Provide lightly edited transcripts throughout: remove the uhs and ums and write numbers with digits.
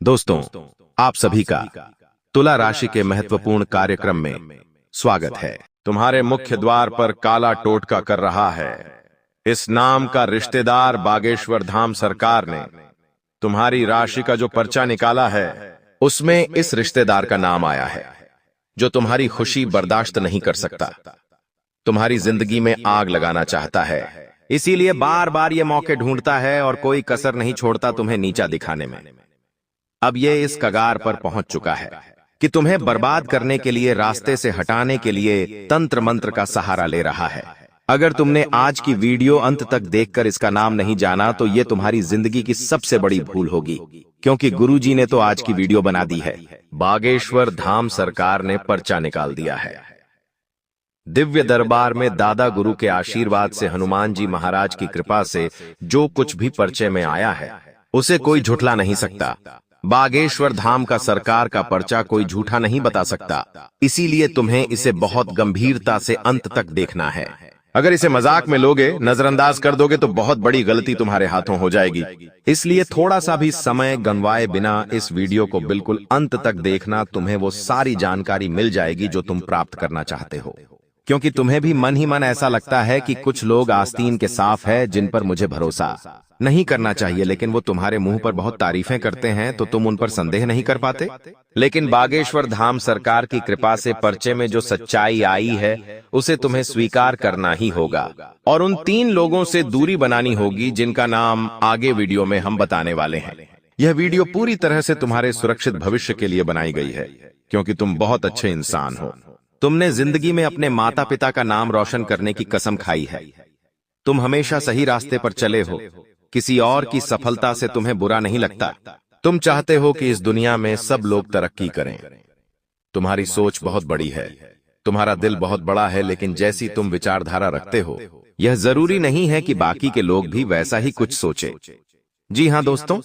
दोस्तों, आप सभी का तुला राशि के महत्वपूर्ण कार्यक्रम में स्वागत है। तुम्हारे मुख्य द्वार पर काला टोटका कर रहा है। इस नाम का रिश्तेदार बागेश्वर धाम सरकार ने तुम्हारी राशि का जो पर्चा निकाला है, उसमें इस रिश्तेदार का नाम आया है, जो तुम्हारी खुशी बर्दाश्त नहीं कर सकता, तुम्हारी जिंदगी में आग लगाना चाहता है। इसीलिए बार बार ये मौके ढूंढता है और कोई कसर नहीं छोड़ता तुम्हें नीचा दिखाने में। अब ये इस कगार पर पहुंच चुका है कि तुम्हें बर्बाद करने के लिए, रास्ते से हटाने के लिए तंत्र मंत्र का सहारा ले रहा है। अगर तुमने आज की वीडियो अंत तक देखकर इसका नाम नहीं जाना तो ये तुम्हारी जिंदगी की सबसे बड़ी भूल होगी, क्योंकि गुरुजी ने तो आज की वीडियो बना दी है। बागेश्वर धाम सरकार ने पर्चा निकाल दिया है। दिव्य दरबार में दादा गुरु के आशीर्वाद से, हनुमान जी महाराज की कृपा से जो कुछ भी पर्चे में आया है, उसे कोई झुठला नहीं सकता। बागेश्वर धाम का सरकार का पर्चा कोई झूठा नहीं बता सकता। इसीलिए तुम्हें इसे बहुत गंभीरता से अंत तक देखना है। अगर इसे मजाक में लोगे, नजरअंदाज कर दोगे तो बहुत बड़ी गलती तुम्हारे हाथों हो जाएगी। इसलिए थोड़ा सा भी समय गंवाए बिना इस वीडियो को बिल्कुल अंत तक देखना। तुम्हें वो सारी जानकारी मिल जाएगी जो तुम प्राप्त करना चाहते हो, क्योंकि तुम्हें भी मन ही मन ऐसा लगता है कि कुछ लोग आस्तीन के साफ है जिन पर मुझे भरोसा नहीं करना चाहिए, लेकिन वो तुम्हारे मुंह पर बहुत तारीफें करते हैं तो तुम उन पर संदेह नहीं कर पाते। लेकिन बागेश्वर धाम सरकार की कृपा से पर्चे में जो सच्चाई आई है, उसे तुम्हें स्वीकार करना ही होगा और उन 3 लोगों से दूरी बनानी होगी जिनका नाम आगे वीडियो में हम बताने वाले हैं। यह वीडियो पूरी तरह से तुम्हारे सुरक्षित भविष्य के लिए बनाई गई है, क्योंकि तुम बहुत अच्छे इंसान हो। तुमने जिंदगी में अपने माता पिता का नाम रोशन करने की कसम खाई है। तुम हमेशा सही रास्ते पर चले हो। किसी और की सफलता से तुम्हें बुरा नहीं लगता। तुम चाहते हो कि इस दुनिया में सब लोग तरक्की करें। तुम्हारी सोच बहुत बड़ी है, तुम्हारा दिल बहुत बड़ा है, लेकिन जैसी तुम विचारधारा रखते हो, यह जरूरी नहीं है कि बाकी के लोग भी वैसा ही कुछ सोचे। जी हाँ दोस्तों,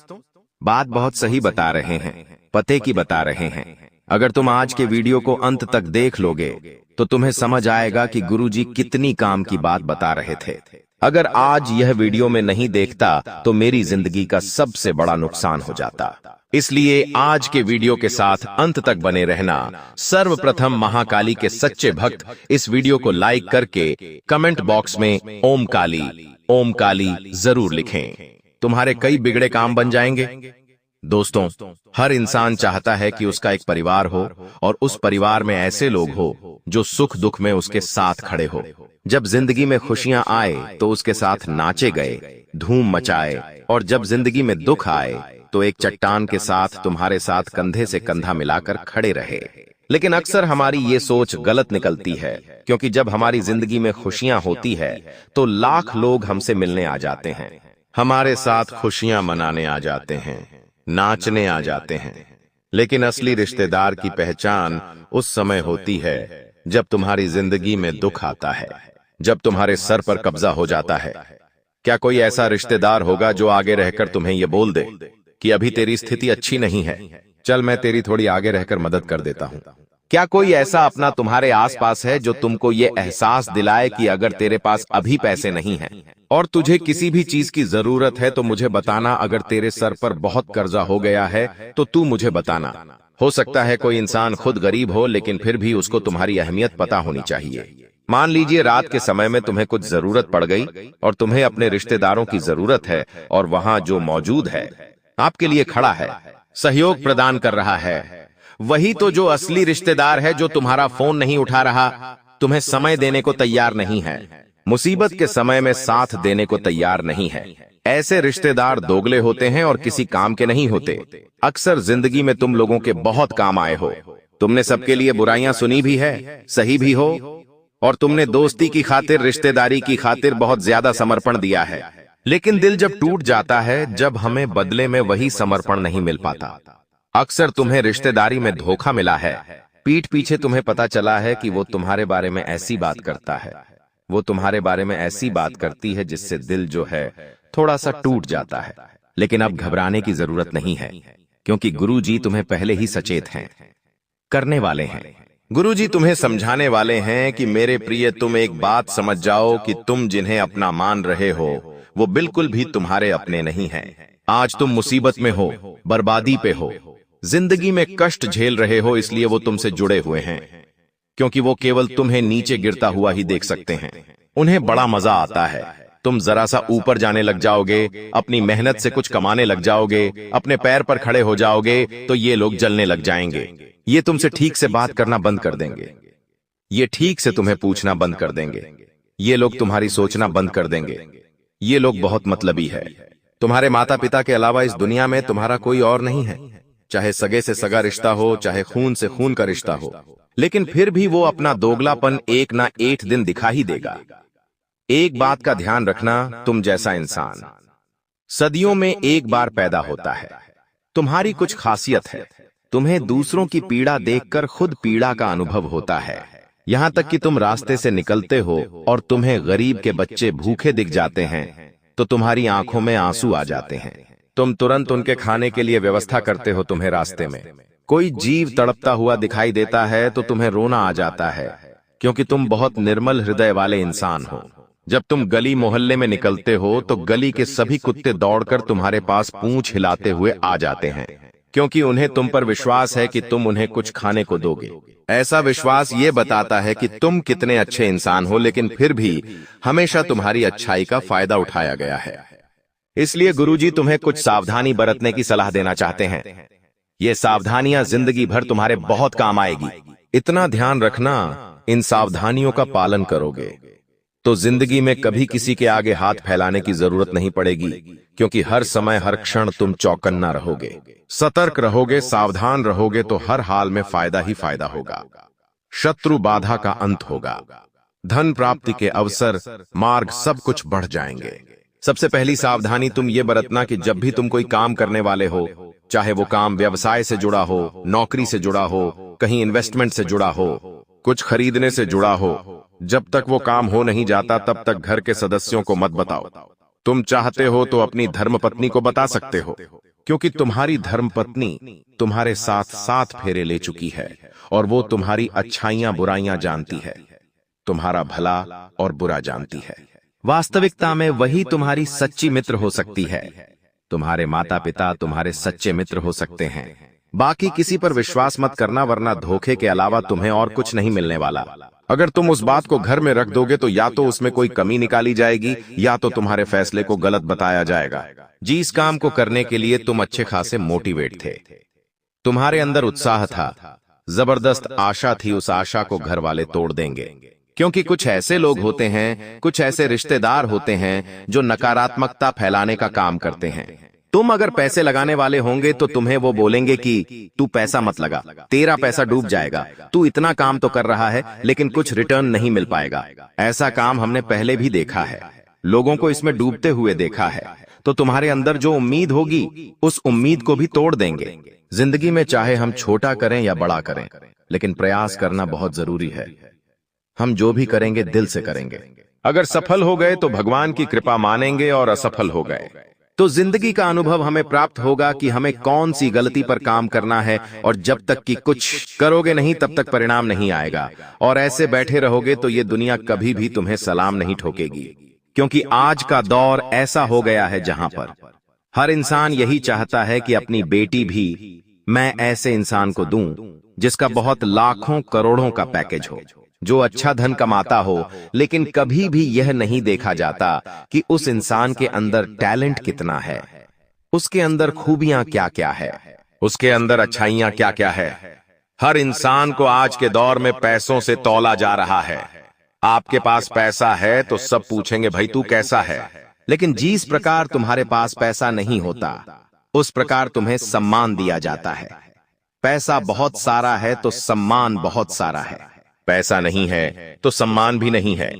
बात बहुत सही बता रहे हैं, पते की बता रहे हैं। अगर तुम आज के वीडियो को अंत तक देख लोगे तो तुम्हें समझ आएगा कि गुरुजी कितनी काम की बात बता रहे थे। अगर आज यह वीडियो में नहीं देखता तो मेरी जिंदगी का सबसे बड़ा नुकसान हो जाता। इसलिए आज के वीडियो के साथ अंत तक बने रहना। सर्वप्रथम महाकाली के सच्चे भक्त इस वीडियो को लाइक करके कमेंट बॉक्स में ओम काली जरूर लिखें। तुम्हारे कई बिगड़े काम बन जाएंगे। दोस्तों, हर इंसान चाहता है कि उसका एक परिवार हो और उस परिवार में ऐसे लोग हो जो सुख दुख में उसके साथ खड़े हो। जब जिंदगी में खुशियां आए तो उसके साथ नाचे गए, धूम मचाए, और जब जिंदगी में दुख आए तो एक चट्टान के साथ तुम्हारे साथ कंधे से कंधा मिलाकर खड़े रहे। लेकिन अक्सर हमारी ये सोच गलत निकलती है, क्योंकि जब हमारी जिंदगी में खुशियां होती है तो लाख लोग हमसे मिलने आ जाते हैं, हमारे साथ खुशियां मनाने आ जाते हैं, नाचने आ जाते हैं। लेकिन असली रिश्तेदार की पहचान उस समय होती है जब तुम्हारी जिंदगी में दुख आता है, जब तुम्हारे सर पर कब्जा हो जाता है। क्या कोई ऐसा रिश्तेदार होगा जो आगे रहकर तुम्हें यह बोल दे कि अभी तेरी स्थिति अच्छी नहीं है, चल मैं तेरी थोड़ी आगे रहकर मदद कर देता हूं? क्या कोई ऐसा अपना तुम्हारे आसपास है जो तुमको ये एहसास दिलाए कि अगर तेरे पास अभी पैसे नहीं हैं और तुझे किसी भी चीज की जरूरत है तो मुझे बताना। अगर तेरे सर पर बहुत कर्जा हो गया है तो तू मुझे बताना। हो सकता है कोई इंसान खुद गरीब हो, लेकिन फिर भी उसको तुम्हारी अहमियत पता होनी चाहिए। मान लीजिए रात के समय में तुम्हें कुछ जरूरत पड़ गई और तुम्हें अपने रिश्तेदारों की जरूरत है, और वहां जो मौजूद है आपके लिए खड़ा है, सहयोग प्रदान कर रहा है, वही तो जो असली रिश्तेदार है, जो तुम्हारा फोन नहीं उठा रहा, तुम्हें समय देने को तैयार नहीं है, मुसीबत के समय में साथ देने को तैयार नहीं है। ऐसे रिश्तेदार दोगले होते हैं और किसी काम के नहीं होते। अक्सर जिंदगी में तुम लोगों के बहुत काम आए हो। तुमने सबके लिए बुराइयां सुनी भी है, सही भी हो, और तुमने दोस्ती की खातिर, रिश्तेदारी की खातिर बहुत ज्यादा समर्पण दिया है। लेकिन दिल जब टूट जाता है, जब हमें बदले में वही समर्पण नहीं मिल पाता। अक्सर तुम्हें रिश्तेदारी में धोखा मिला है। पीठ पीछे तुम्हें पता चला है कि वो तुम्हारे बारे में ऐसी बात करता है, वो तुम्हारे बारे में ऐसी बात करती है जिससे दिल जो है थोड़ा सा टूट जाता है। लेकिन अब घबराने की जरूरत नहीं है, क्योंकि गुरुजी तुम्हें पहले ही सचेत हैं, करने वाले हैं। गुरुजी तुम्हें समझाने वाले हैं कि मेरे प्रिय, तुम एक बात समझ जाओ कि तुम जिन्हें अपना मान रहे हो वो बिल्कुल भी तुम्हारे अपने नहीं हैं। आज तुम मुसीबत में हो, बर्बादी पे हो, जिंदगी में कष्ट झेल रहे हो, इसलिए वो तुमसे जुड़े हुए हैं, क्योंकि वो केवल तुम्हें नीचे गिरता हुआ ही देख सकते हैं। उन्हें बड़ा मजा आता है, तुम जरा सा ऊपर जाने लग जाओगे, अपनी मेहनत से कुछ कमाने लग जाओगे, अपने पैर पर खड़े हो जाओगे, तो ये लोग जलने लग जाएंगे। ये तुमसे ठीक से बात करना बंद कर देंगे, ये ठीक से तुम्हें पूछना बंद कर देंगे, ये लोग तुम्हारी सोचना बंद कर देंगे। ये लोग बहुत मतलबी है। तुम्हारे माता पिता के अलावा इस दुनिया में तुम्हारा कोई और नहीं है, चाहे सगे से सगा रिश्ता हो, चाहे खून से खून का रिश्ता हो, लेकिन फिर भी वो अपना दोगलापन एक ना एक दिन दिखा ही देगा। एक बात का ध्यान रखना, तुम जैसा इंसान सदियों में एक बार पैदा होता है। तुम्हारी कुछ खासियत है, तुम्हें दूसरों की पीड़ा देखकर खुद पीड़ा का अनुभव होता है। यहां तक कि तुम रास्ते से निकलते हो और तुम्हें गरीब के बच्चे भूखे दिख जाते हैं तो तुम्हारी आंखों में आंसू आ जाते हैं। तुम तुरंत उनके खाने के लिए व्यवस्था करते हो। तुम्हें रास्ते में कोई जीव तड़पता हुआ दिखाई देता है तो तुम्हें रोना आ जाता है, क्योंकि तुम बहुत निर्मल हृदय वाले इंसान हो। जब तुम गली मोहल्ले में निकलते हो तो गली के सभी कुत्ते दौड़कर तुम्हारे पास पूंछ हिलाते हुए आ जाते हैं, क्योंकि उन्हें तुम पर विश्वास है कि तुम उन्हें कुछ खाने को दोगे। ऐसा विश्वास ये बताता है कि तुम कितने अच्छे इंसान हो, लेकिन फिर भी हमेशा तुम्हारी अच्छाई का फायदा उठाया गया है। इसलिए गुरुजी तुम्हें कुछ सावधानी बरतने की सलाह देना चाहते हैं। ये सावधानियां जिंदगी भर तुम्हारे बहुत काम आएगी। इतना ध्यान रखना, इन सावधानियों का पालन करोगे तो जिंदगी में कभी किसी के आगे हाथ फैलाने की जरूरत नहीं पड़ेगी, क्योंकि हर समय हर क्षण तुम चौकन्ना रहोगे, सतर्क रहोगे, सावधान रहोगे तो हर हाल में फायदा ही फायदा होगा। शत्रु बाधा का अंत होगा, धन प्राप्ति के अवसर, मार्ग सब कुछ बढ़ जाएंगे। सबसे पहली सावधानी तुम ये बरतना कि जब भी तुम कोई काम करने वाले हो, चाहे वो काम व्यवसाय से जुड़ा हो, नौकरी से जुड़ा हो, कहीं इन्वेस्टमेंट से जुड़ा हो, कुछ खरीदने से जुड़ा हो, जब तक वो काम हो नहीं जाता तब तक घर के सदस्यों को मत बताओ। तुम चाहते हो तो अपनी धर्मपत्नी को बता सकते हो, क्योंकि तुम्हारी धर्मपत्नी तुम्हारे साथ 7 फेरे ले चुकी है और वो तुम्हारी अच्छाइयां बुराइयां जानती है, तुम्हारा भला और बुरा जानती है। वास्तविकता में वही तुम्हारी सच्ची मित्र हो सकती है। तुम्हारे माता पिता तुम्हारे सच्चे मित्र हो सकते हैं। बाकी किसी पर विश्वास मत करना, वरना धोखे के अलावा तुम्हें और कुछ नहीं मिलने वाला। अगर तुम उस बात को घर में रख दोगे तो या तो उसमें कोई कमी निकाली जाएगी या तो तुम्हारे फैसले को गलत बताया जाएगा। जिस काम को करने के लिए तुम अच्छे खासे मोटिवेट थे, तुम्हारे अंदर उत्साह था, जबरदस्त आशा थी, उस आशा को घर वाले तोड़ देंगे, क्योंकि कुछ ऐसे लोग होते हैं, कुछ ऐसे रिश्तेदार होते हैं जो नकारात्मकता फैलाने का काम करते हैं। तुम अगर पैसे लगाने वाले होंगे तो तुम्हें वो बोलेंगे कि तू पैसा मत लगा, तेरा पैसा डूब जाएगा, तू इतना काम तो कर रहा है लेकिन कुछ रिटर्न नहीं मिल पाएगा। ऐसा काम हमने पहले भी देखा है, लोगों को इसमें डूबते हुए देखा है। तो तुम्हारे अंदर जो उम्मीद होगी उस उम्मीद को भी तोड़ देंगे। जिंदगी में चाहे हम छोटा करें या बड़ा करें, लेकिन प्रयास करना बहुत जरूरी है। हम जो भी करेंगे दिल से करेंगे। अगर सफल हो गए तो भगवान की कृपा मानेंगे, और असफल हो गए तो जिंदगी का अनुभव हमें प्राप्त होगा कि हमें कौन सी गलती पर काम करना है, और जब तक कि कुछ करोगे नहीं तब तक परिणाम नहीं आएगा। और ऐसे बैठे रहोगे तो ये दुनिया कभी भी तुम्हें सलाम नहीं ठोकेगी, क्योंकि आज का दौर ऐसा हो गया है जहां पर हर इंसान यही चाहता है कि अपनी बेटी भी मैं ऐसे इंसान को दूं जिसका बहुत लाखों करोड़ों का पैकेज हो, जो अच्छा धन कमाता हो, लेकिन कभी भी यह नहीं देखा जाता कि उस इंसान के अंदर टैलेंट कितना है, उसके अंदर खूबियां क्या क्या है, उसके अंदर अच्छाइयां क्या क्या है। हर इंसान को आज के दौर में पैसों से तौला जा रहा है। आपके पास पैसा है तो सब पूछेंगे भाई तू कैसा है, लेकिन जिस प्रकार तुम्हारे पास पैसा नहीं होता उस प्रकार तुम्हें सम्मान दिया जाता है। पैसा बहुत सारा है तो सम्मान बहुत सारा है, पैसा नहीं है तो सम्मान भी नहीं है।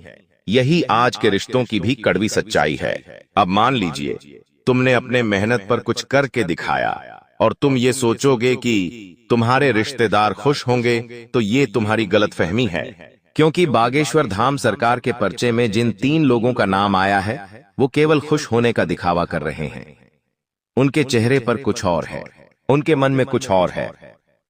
यही आज के रिश्तों की भी कड़वी सच्चाई है। अब मान लीजिए तुमने अपने मेहनत पर कुछ करके दिखाया और तुम ये सोचोगे कि तुम्हारे रिश्तेदार खुश होंगे, तो ये तुम्हारी गलतफहमी है, क्योंकि बागेश्वर धाम सरकार के पर्चे में जिन 3 लोगों का नाम आया है वो केवल खुश होने का दिखावा कर रहे हैं। उनके चेहरे पर कुछ और है, उनके मन में कुछ और है।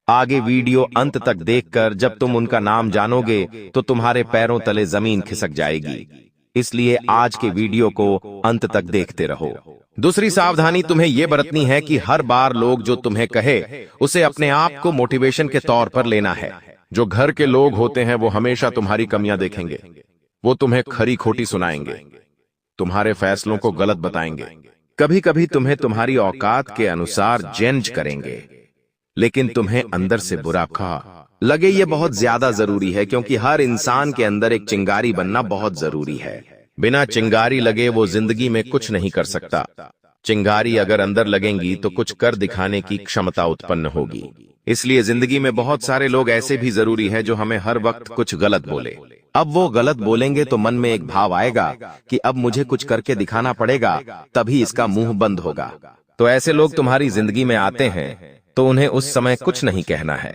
आगे वीडियो अंत तक देखकर जब तुम उनका नाम जानोगे तो तुम्हारे पैरों तले जमीन खिसक जाएगी। इसलिए आज के वीडियो को अंत तक देखते रहो। दूसरी सावधानी तुम्हें यह बरतनी है कि हर बार लोग जो तुम्हें कहे उसे अपने आप को मोटिवेशन के तौर पर लेना है। जो घर के लोग होते हैं वो हमेशा तुम्हारी कमियां देखेंगे, वो तुम्हें खरी खोटी सुनाएंगे, तुम्हारे फैसलों को गलत बताएंगे, कभी कभी तुम्हें तुम्हारी औकात के अनुसार जज करेंगे, लेकिन तुम्हें अंदर से बुरा लगे ये बहुत ज्यादा जरूरी है, क्योंकि हर इंसान के अंदर एक चिंगारी बनना बहुत जरूरी है। बिना चिंगारी लगे वो जिंदगी में कुछ नहीं कर सकता। चिंगारी अगर अंदर लगेंगी तो कुछ कर दिखाने की क्षमता उत्पन्न होगी। इसलिए जिंदगी में बहुत सारे लोग ऐसे भी जरूरी है जो हमें हर वक्त कुछ गलत बोले। अब वो गलत बोलेंगे तो मन में एक भाव आएगा कि अब मुझे कुछ करके दिखाना पड़ेगा, तभी इसका मुंह बंद होगा। तो ऐसे लोग तुम्हारी जिंदगी में आते हैं तो उन्हें उस समय कुछ नहीं कहना है।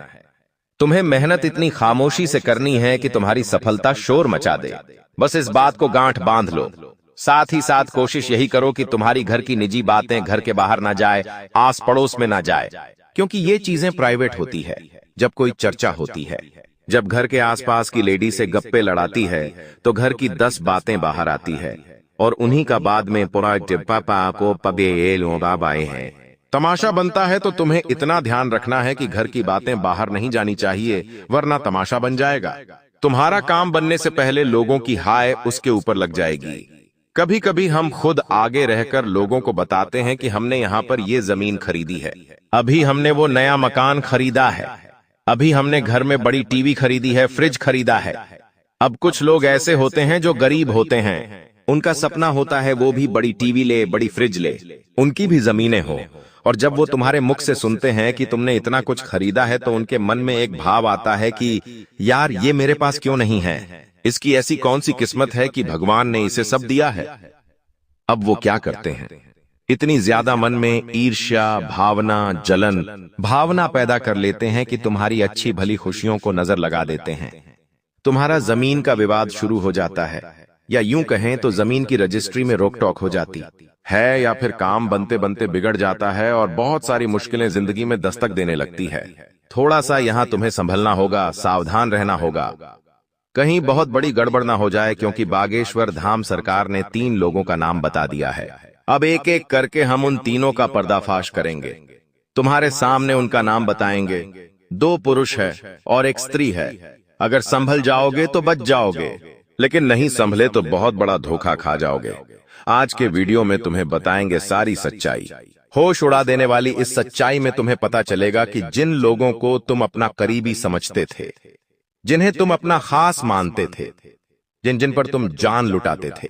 तुम्हें मेहनत इतनी खामोशी से करनी है कि तुम्हारी सफलता शोर मचा दे। बस इस बात को गांठ बांध लो। साथ ही साथ कोशिश यही करो कि तुम्हारी घर की निजी बातें घर के बाहर ना जाए, आस पड़ोस में ना जाए, क्योंकि ये चीजें प्राइवेट होती है। जब कोई चर्चा होती है, जब घर के आसपास की लेडी से गप्पे लड़ाती है तो घर की 10 बातें बाहर आती है और उन्हीं का बाद में पूरा पापा को पबे बाबाए हैं। तमाशा बनता है तो तुम्हें इतना ध्यान रखना है कि घर की बातें बाहर नहीं जानी चाहिए, वरना तमाशा बन जाएगा। तुम्हारा काम बनने से पहले लोगों की हाय उसके ऊपर लग जाएगी। कभी कभी हम खुद आगे रहकर लोगों को बताते हैं कि हमने यहाँ पर ये जमीन खरीदी है, अभी हमने वो नया मकान खरीदा है, अभी हमने घर में बड़ी टीवी खरीदी है, फ्रिज खरीदा है। अब कुछ लोग ऐसे होते हैं जो गरीब होते हैं, उनका सपना होता है वो भी बड़ी टीवी ले, बड़ी फ्रिज ले, उनकी भी जमीनें हो। और जब वो तुम्हारे मुख से सुनते हैं कि तुमने इतना कुछ खरीदा है तो उनके मन में एक भाव आता है कि यार ये मेरे पास क्यों नहीं है, इसकी ऐसी कौन सी किस्मत है कि भगवान ने इसे सब दिया है। अब वो क्या करते हैं, इतनी ज्यादा मन में ईर्ष्या भावना, जलन भावना पैदा कर लेते हैं कि तुम्हारी अच्छी भली खुशियों को नजर लगा देते हैं। तुम्हारा जमीन का विवाद शुरू हो जाता है, या यूं कहें तो जमीन की रजिस्ट्री में रोक टोक हो जाती है, या फिर काम बनते बनते बिगड़ जाता है और बहुत सारी मुश्किलें जिंदगी में दस्तक देने लगती है। थोड़ा सा यहाँ तुम्हें संभलना होगा, सावधान रहना होगा, कहीं बहुत बड़ी गड़बड़ ना हो जाए, क्योंकि बागेश्वर धाम सरकार ने 3 लोगों का नाम बता दिया है। अब एक एक करके हम उन तीनों का पर्दाफाश करेंगे। तुम्हारे सामने उनका नाम बताएंगे। 2 पुरुष है और एक स्त्री है। अगर संभल जाओगे तो बच जाओगे, लेकिन नहीं संभले तो बहुत बड़ा धोखा खा जाओगे। आज के वीडियो में तुम्हें बताएंगे सारी सच्चाई। होश उड़ा देने वाली इस सच्चाई में तुम्हें पता चलेगा कि जिन लोगों को तुम अपना करीबी समझते थे, जिन्हें तुम अपना खास मानते थे, जिन जिन पर तुम जान लुटाते थे,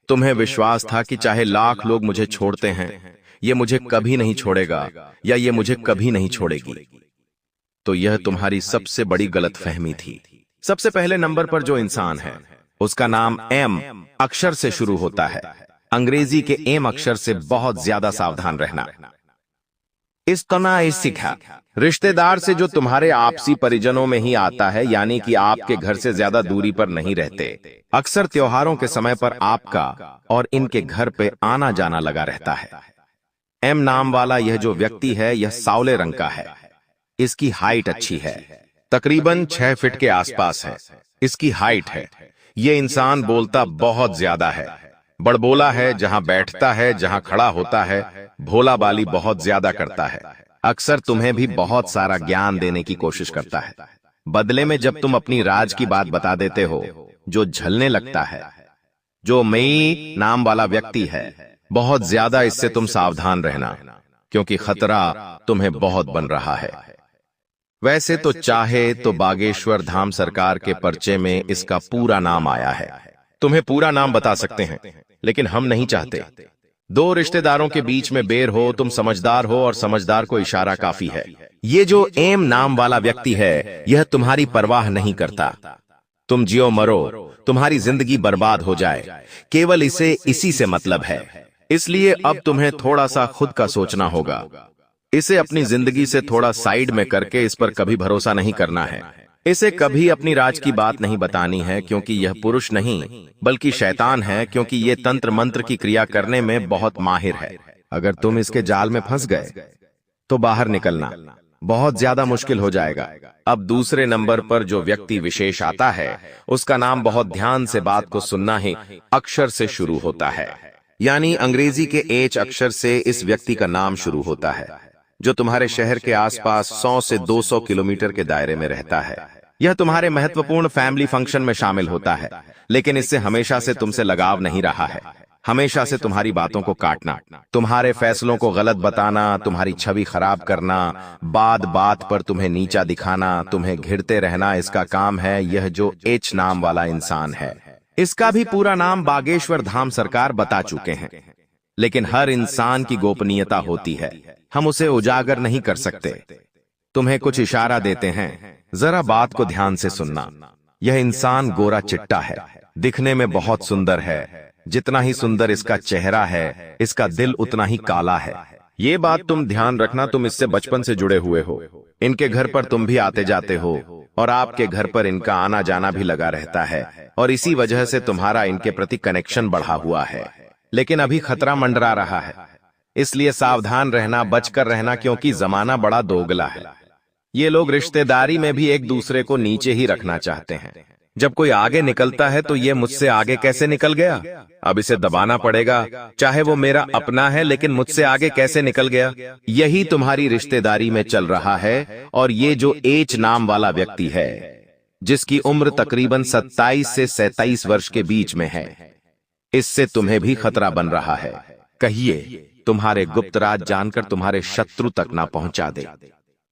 तुम्हें विश्वास था कि चाहे लाख लोग मुझे छोड़ते हैं, ये मुझे कभी नहीं छोड़ेगा या ये मुझे कभी नहीं छोड़ेगी, तो यह तुम्हारी सबसे बड़ी गलतफहमी थी। सबसे पहले नंबर पर जो इंसान है उसका नाम एम अक्षर से शुरू होता है। अंग्रेजी के एम अक्षर से बहुत ज्यादा सावधान रहना। इस तना सीखा रिश्तेदार से जो तुम्हारे आपसी परिजनों में ही आता है, यानी कि आपके घर से ज्यादा दूरी पर नहीं रहते। अक्सर त्योहारों के समय पर आपका और इनके घर पे आना जाना लगा रहता है। एम नाम वाला यह जो व्यक्ति है यह सावले रंग का है। इसकी हाइट अच्छी है, तकरीबन 6 फीट के आसपास है इसकी हाइट है। ये इंसान बोलता बहुत ज्यादा है, बड़बोला है, जहां बैठता है जहां खड़ा होता है भोला बाली बहुत ज्यादा करता है। अक्सर तुम्हें भी बहुत सारा ज्ञान देने की कोशिश करता है, बदले में जब तुम अपनी राज की बात बता देते हो जो झलने लगता है। जो मई नाम वाला व्यक्ति है बहुत ज्यादा, इससे तुम सावधान रहना, क्योंकि खतरा तुम्हें बहुत बन रहा है। वैसे तो चाहे तो बागेश्वर धाम सरकार के पर्चे में इसका पूरा नाम आया है। तुम्हें पूरा नाम बता सकते हैं, लेकिन हम नहीं चाहते। 2 रिश्तेदारों के बीच में बेर हो, तुम समझदार हो और समझदार को इशारा काफी है। ये जो एम नाम वाला व्यक्ति है यह तुम्हारी परवाह नहीं करता। तुम जियो मरो, तुम्हारी जिंदगी बर्बाद हो जाए, केवल इसे इसी से मतलब है। इसलिए अब तुम्हें थोड़ा सा खुद का सोचना होगा। इसे अपनी जिंदगी से थोड़ा साइड में करके इस पर कभी भरोसा नहीं करना है। इसे कभी अपनी राज की बात नहीं बतानी है, क्योंकि यह पुरुष नहीं बल्कि शैतान है, क्योंकि ये तंत्र मंत्र की क्रिया करने में बहुत माहिर है। अगर तुम इसके जाल में फंस गए तो बाहर निकलना, बहुत ज्यादा मुश्किल हो जाएगा। अब दूसरे नंबर पर जो व्यक्ति विशेष आता है उसका नाम बहुत ध्यान से बात को सुनना है, अक्षर से शुरू होता है, यानी अंग्रेजी के एच अक्षर से इस व्यक्ति का नाम शुरू होता है, जो तुम्हारे शहर के आसपास 100 से 200 किलोमीटर के दायरे में रहता है। यह तुम्हारे महत्वपूर्ण फैमिली फंक्शन में शामिल होता है, लेकिन इससे हमेशा से तुमसे लगाव नहीं रहा है। हमेशा से तुम्हारी बातों को काटना, तुम्हारे फैसलों को गलत बताना, तुम्हारी छवि खराब करना, बात बात पर तुम्हें नीचा दिखाना, तुम्हें घिरते रहना, इसका काम है यह जो एच नाम वाला इंसान है। इसका भी पूरा नाम बागेश्वर धाम सरकार बता चुके हैं, लेकिन हर इंसान की गोपनीयता होती है, हम उसे उजागर नहीं कर सकते। तुम्हें कुछ इशारा देते हैं, जरा बात को ध्यान से सुनना। यह इंसान गोरा चिट्टा है, दिखने में बहुत सुंदर है। जितना ही सुंदर इसका चेहरा है, इसका दिल उतना ही काला है। ये बात तुम ध्यान रखना, तुम इससे बचपन से जुड़े हुए हो। इनके घर पर तुम भी आते जाते हो और आपके घर पर इनका आना जाना भी लगा रहता है, और इसी वजह से तुम्हारा इनके प्रति कनेक्शन बढ़ा हुआ है। लेकिन अभी खतरा मंडरा रहा है, इसलिए सावधान रहना, बचकर रहना, क्योंकि जमाना बड़ा दोगला है। ये लोग रिश्तेदारी में भी एक दूसरे को नीचे ही रखना चाहते हैं। जब कोई आगे निकलता है तो ये मुझसे आगे कैसे निकल गया, अब इसे दबाना पड़ेगा, चाहे वो मेरा अपना है लेकिन मुझसे आगे कैसे निकल गया। यही तुम्हारी रिश्तेदारी में चल रहा है। और ये जो एच नाम वाला व्यक्ति है, जिसकी उम्र तकरीबन 27 से 37 वर्ष के बीच में है, इससे तुम्हें भी खतरा बन रहा है। कहिए तुम्हारे गुप्त राज जानकर तुम्हारे शत्रु तक ना पहुंचा दे,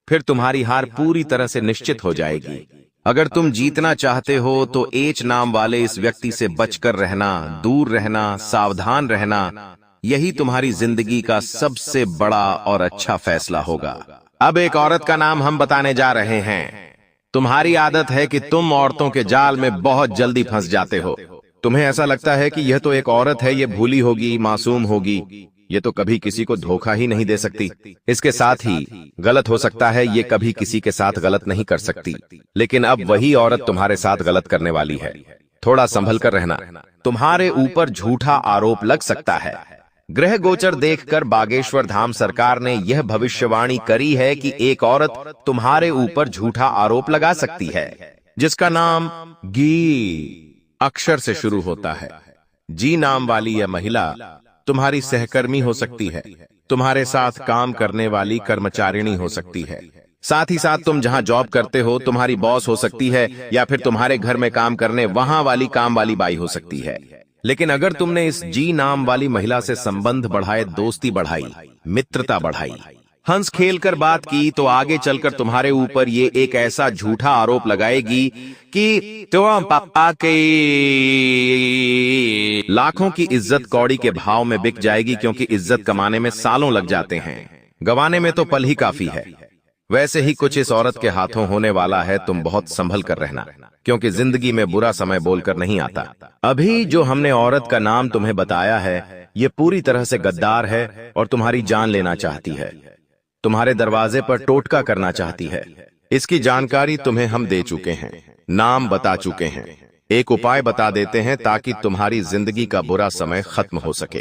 फिर तुम्हारी हार पूरी तरह से निश्चित हो जाएगी। अगर तुम जीतना चाहते हो तो एच नाम वाले इस व्यक्ति से बचकर रहना, दूर रहना, सावधान रहना, यही तुम्हारी जिंदगी का सबसे बड़ा और अच्छा फैसला होगा। अब एक औरत का नाम हम बताने जा रहे हैं। तुम्हारी आदत है कि तुम औरतों के जाल में बहुत जल्दी फंस जाते हो। तुम्हें ऐसा लगता है कि यह तो एक औरत है, ये भूली होगी, मासूम होगी, ये तो कभी किसी को धोखा ही नहीं दे सकती। इसके साथ ही गलत हो सकता है, ये कभी किसी के साथ गलत नहीं कर सकती, लेकिन अब वही औरत तुम्हारे साथ गलत करने वाली है। थोड़ा संभल कर रहना, तुम्हारे ऊपर झूठा आरोप लग सकता है। ग्रह गोचर देखकर बागेश्वर धाम सरकार ने यह भविष्यवाणी करी है कि एक औरत तुम्हारे ऊपर झूठा आरोप लगा सकती है, जिसका नाम गी अक्षर से शुरू होता है। जी नाम वाली यह महिला तुम्हारी सहकर्मी हो सकती है, तुम्हारे साथ काम करने वाली कर्मचारिणी हो सकती है, साथ ही साथ तुम जहां जॉब करते हो तुम्हारी बॉस हो सकती है, या फिर तुम्हारे घर में काम करने वहां वाली काम वाली बाई हो सकती है। लेकिन अगर तुमने इस जी नाम वाली महिला से संबंध बढ़ाए, दोस्ती बढ़ाई, मित्रता बढ़ाई, हंस खेल कर बात की, तो आगे चलकर तुम्हारे ऊपर ये एक ऐसा झूठा आरोप लगाएगी कि तुम पापा के लाखों की इज्जत कौड़ी के भाव में बिक जाएगी, क्योंकि इज्जत कमाने में सालों लग जाते हैं, गंवाने में तो पल ही काफी है। वैसे ही कुछ इस औरत के हाथों होने वाला है। तुम बहुत संभल कर रहना, क्योंकि जिंदगी में बुरा समय बोलकर नहीं आता। अभी जो हमने औरत का नाम तुम्हें बताया है, ये पूरी तरह से गद्दार है और तुम्हारी जान लेना चाहती है, तुम्हारे दरवाजे पर टोटका करना चाहती है। इसकी जानकारी तुम्हें हम दे चुके हैं, नाम बता चुके हैं, एक उपाय बता देते हैं ताकि तुम्हारी जिंदगी का बुरा समय खत्म हो सके,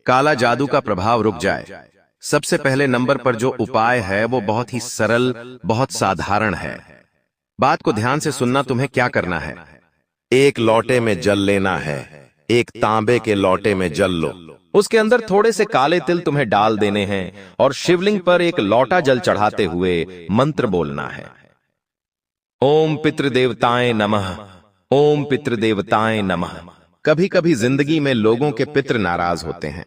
काला जादू का प्रभाव रुक जाए। सबसे पहले नंबर पर जो उपाय है वो बहुत ही सरल, बहुत साधारण है। बात को ध्यान से सुनना। तुम्हें क्या करना है, एक लोटे में जल लेना है, एक तांबे के लोटे में जल लो, उसके अंदर थोड़े से काले तिल तुम्हें डाल देने हैं और शिवलिंग पर एक लोटा जल चढ़ाते हुए मंत्र बोलना है, ओम पितृदेवताएं नमः, ओम पितृदेवताएं नमः। कभी कभी जिंदगी में लोगों के पितृ नाराज होते हैं,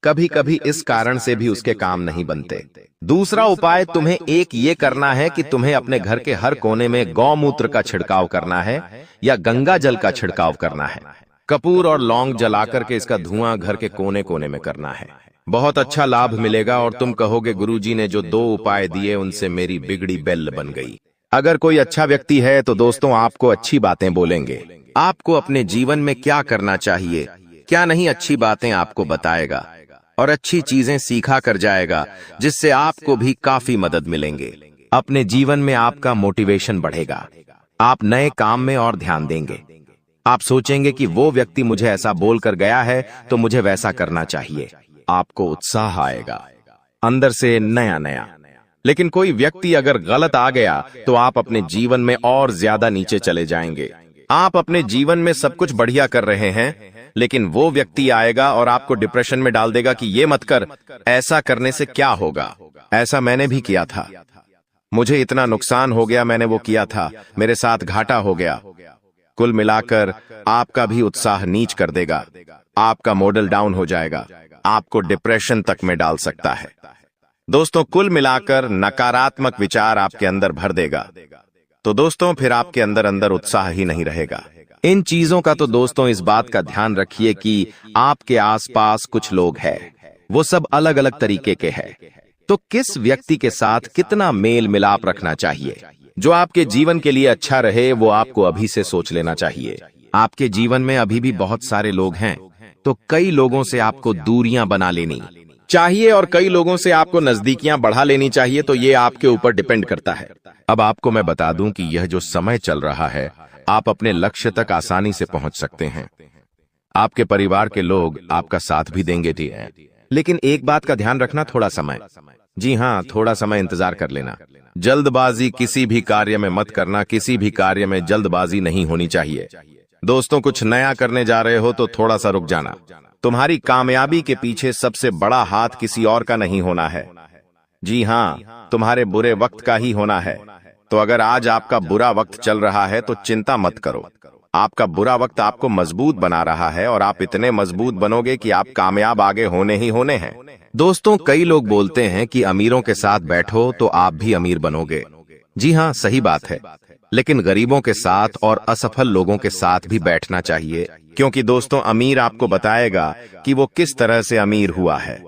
कभी कभी इस कारण से भी उसके काम नहीं बनते। दूसरा उपाय तुम्हें एक ये करना है कि तुम्हें अपने घर के हर कोने में गौमूत्र का छिड़काव करना है या गंगा जल का छिड़काव करना है। कपूर और लौंग जलाकर के इसका धुआं घर के कोने कोने में करना है। बहुत अच्छा लाभ मिलेगा और तुम कहोगे गुरुजी ने जो 2 उपाय दिए उनसे मेरी बिगड़ी बेल बन गई। अगर कोई अच्छा व्यक्ति है तो दोस्तों आपको अच्छी बातें बोलेंगे, आपको अपने जीवन में क्या करना चाहिए क्या नहीं अच्छी बातें आपको बताएगा और अच्छी चीजें सीखा कर जाएगा, जिससे आपको भी काफी मदद मिलेंगे। अपने जीवन में आपका मोटिवेशन बढ़ेगा, आप नए काम में और ध्यान देंगे। आप सोचेंगे कि वो व्यक्ति मुझे ऐसा बोलकर गया है तो मुझे वैसा करना चाहिए। आपको उत्साह आएगा अंदर से नया नया। लेकिन कोई व्यक्ति अगर गलत आ गया तो आप अपने जीवन में और ज्यादा नीचे चले जाएंगे। आप अपने जीवन में सब कुछ बढ़िया कर रहे हैं, लेकिन वो व्यक्ति आएगा और आपको डिप्रेशन में डाल देगा कि ये मत कर, ऐसा करने से क्या होगा। ऐसा मैंने भी किया था, मुझे इतना नुकसान हो गया, मैंने वो किया था, मेरे साथ घाटा हो गया। कुल मिलाकर आपका भी उत्साह नीच कर देगा, आपका मॉडल डाउन हो जाएगा, आपको डिप्रेशन तक में डाल सकता है। दोस्तों, कुल मिलाकर नकारात्मक विचार आपके अंदर भर देगा। तो दोस्तों, फिर आपके अंदर अंदर उत्साह ही नहीं रहेगा। इन चीजों का तो दोस्तों इस बात का ध्यान रखिए कि आपके आसपास कुछ लोग हैं, वो सब अलग अलग तरीके के हैं। तो किस व्यक्ति के साथ कितना मेल मिलाप रखना चाहिए जो आपके जीवन के लिए अच्छा रहे, वो आपको अभी से सोच लेना चाहिए। आपके जीवन में अभी भी बहुत सारे लोग हैं, तो कई लोगों से आपको दूरियां बना लेनी चाहिए और कई लोगों से आपको नजदीकियां बढ़ा लेनी चाहिए। तो ये आपके ऊपर डिपेंड करता है। अब आपको मैं बता दूं कि यह जो समय चल रहा है, आप अपने लक्ष्य तक आसानी से पहुंच सकते हैं। आपके परिवार के लोग आपका साथ भी देंगे, लेकिन एक बात का ध्यान रखना, थोड़ा समय, जी हाँ, थोड़ा समय इंतजार कर लेना। जल्दबाजी किसी भी कार्य में मत करना, किसी भी कार्य में जल्दबाजी नहीं होनी चाहिए। दोस्तों, कुछ नया करने जा रहे हो तो थोड़ा सा रुक जाना। तुम्हारी कामयाबी के पीछे सबसे बड़ा हाथ किसी और का नहीं होना है, जी हाँ, तुम्हारे बुरे वक्त का ही होना है। तो अगर आज आपका बुरा वक्त चल रहा है तो चिंता मत करो, आपका बुरा वक्त आपको मजबूत बना रहा है और आप इतने मजबूत बनोगे कि आप कामयाब आगे होने ही होने हैं। दोस्तों, कई लोग बोलते हैं कि अमीरों के साथ बैठो तो आप भी अमीर बनोगे। जी हाँ, सही बात है, लेकिन गरीबों के साथ और असफल लोगों के साथ भी बैठना चाहिए, क्योंकि दोस्तों, अमीर आपको बताएगा कि वो किस तरह से अमीर हुआ है,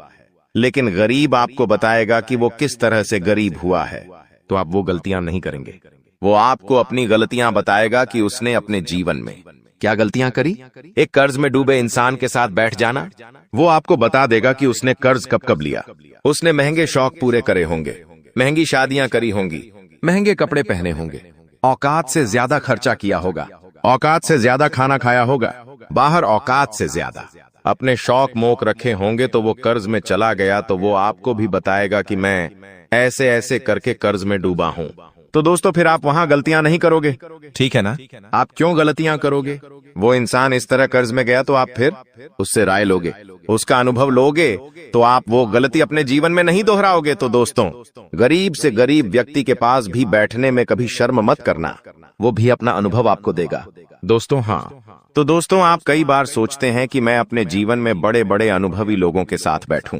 लेकिन गरीब आपको बताएगा कि वो किस तरह से गरीब हुआ है। तो आप वो गलतियां नहीं करेंगे। वो आपको अपनी गलतियां बताएगा कि उसने अपने जीवन में क्या गलतियां करी। एक कर्ज में डूबे इंसान के साथ बैठ जाना, वो आपको बता देगा कि उसने कर्ज कब कब लिया। उसने महंगे शौक पूरे करे होंगे, महंगी शादियां करी होंगी, महंगे कपड़े पहने होंगे, औकात से ज्यादा खर्चा किया होगा, औकात से ज्यादा खाना खाया होगा, बाहर औकात से ज्यादा अपने शौक मोक रखे होंगे। तो वो कर्ज में चला गया तो वो आपको भी बताएगा कि मैं ऐसे ऐसे करके कर्ज में डूबा हूं। तो दोस्तों, फिर आप वहां गलतियां नहीं करोगे, ठीक है ना? आप क्यों गलतियां करोगे? वो इंसान इस तरह कर्ज में गया तो आप फिर उससे राय लोगे, उसका अनुभव लोगे, तो आप वो गलती अपने जीवन में नहीं दोहराओगे। तो दोस्तों, गरीब से गरीब व्यक्ति के पास भी बैठने में कभी शर्म मत करना, वो भी अपना अनुभव आपको देगा। दोस्तों, हाँ, तो दोस्तों, आप कई बार सोचते हैं कि मैं अपने जीवन में बड़े बड़े अनुभवी लोगों के साथ बैठूं।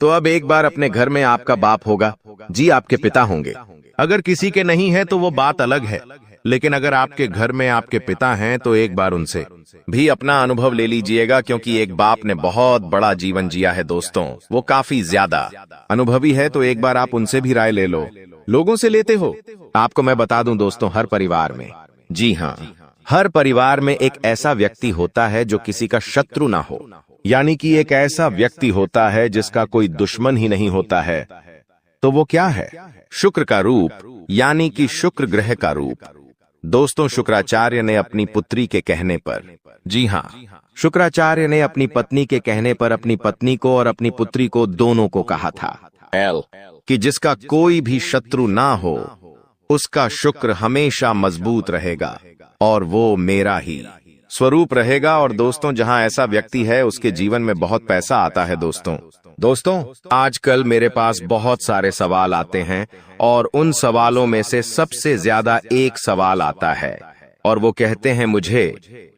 तो अब एक बार अपने घर में आपका बाप होगा, जी, आपके पिता होंगे। अगर किसी के नहीं है तो वो बात अलग है, लेकिन अगर आपके घर में आपके पिता हैं तो एक बार उनसे भी अपना अनुभव ले लीजिएगा, क्योंकि एक बाप ने बहुत बड़ा जीवन जिया है दोस्तों, वो काफी ज्यादा अनुभवी है। तो एक बार आप उनसे भी राय ले लो। लोगों से लेते हो? आपको मैं बता दूं दोस्तों, हर परिवार में, जी हाँ, हर परिवार में एक ऐसा व्यक्ति होता है जो किसी का शत्रु ना हो, यानी कि एक ऐसा व्यक्ति होता है जिसका कोई दुश्मन ही नहीं होता है। तो वो क्या है? शुक्र का रूप, यानी कि शुक्र ग्रह का रूप। दोस्तों, शुक्राचार्य ने अपनी पुत्री के कहने पर, जी हाँ, शुक्राचार्य ने अपनी पत्नी के कहने पर अपनी पत्नी को और अपनी पुत्री को दोनों को कहा था कि जिसका कोई भी शत्रु ना हो उसका शुक्र हमेशा मजबूत रहेगा और वो मेरा ही स्वरूप रहेगा। और दोस्तों, जहां ऐसा व्यक्ति है उसके जीवन में बहुत पैसा आता है। दोस्तों, आजकल मेरे पास बहुत सारे सवाल आते हैं और उन सवालों में से सबसे ज्यादा एक सवाल आता है और वो कहते हैं मुझे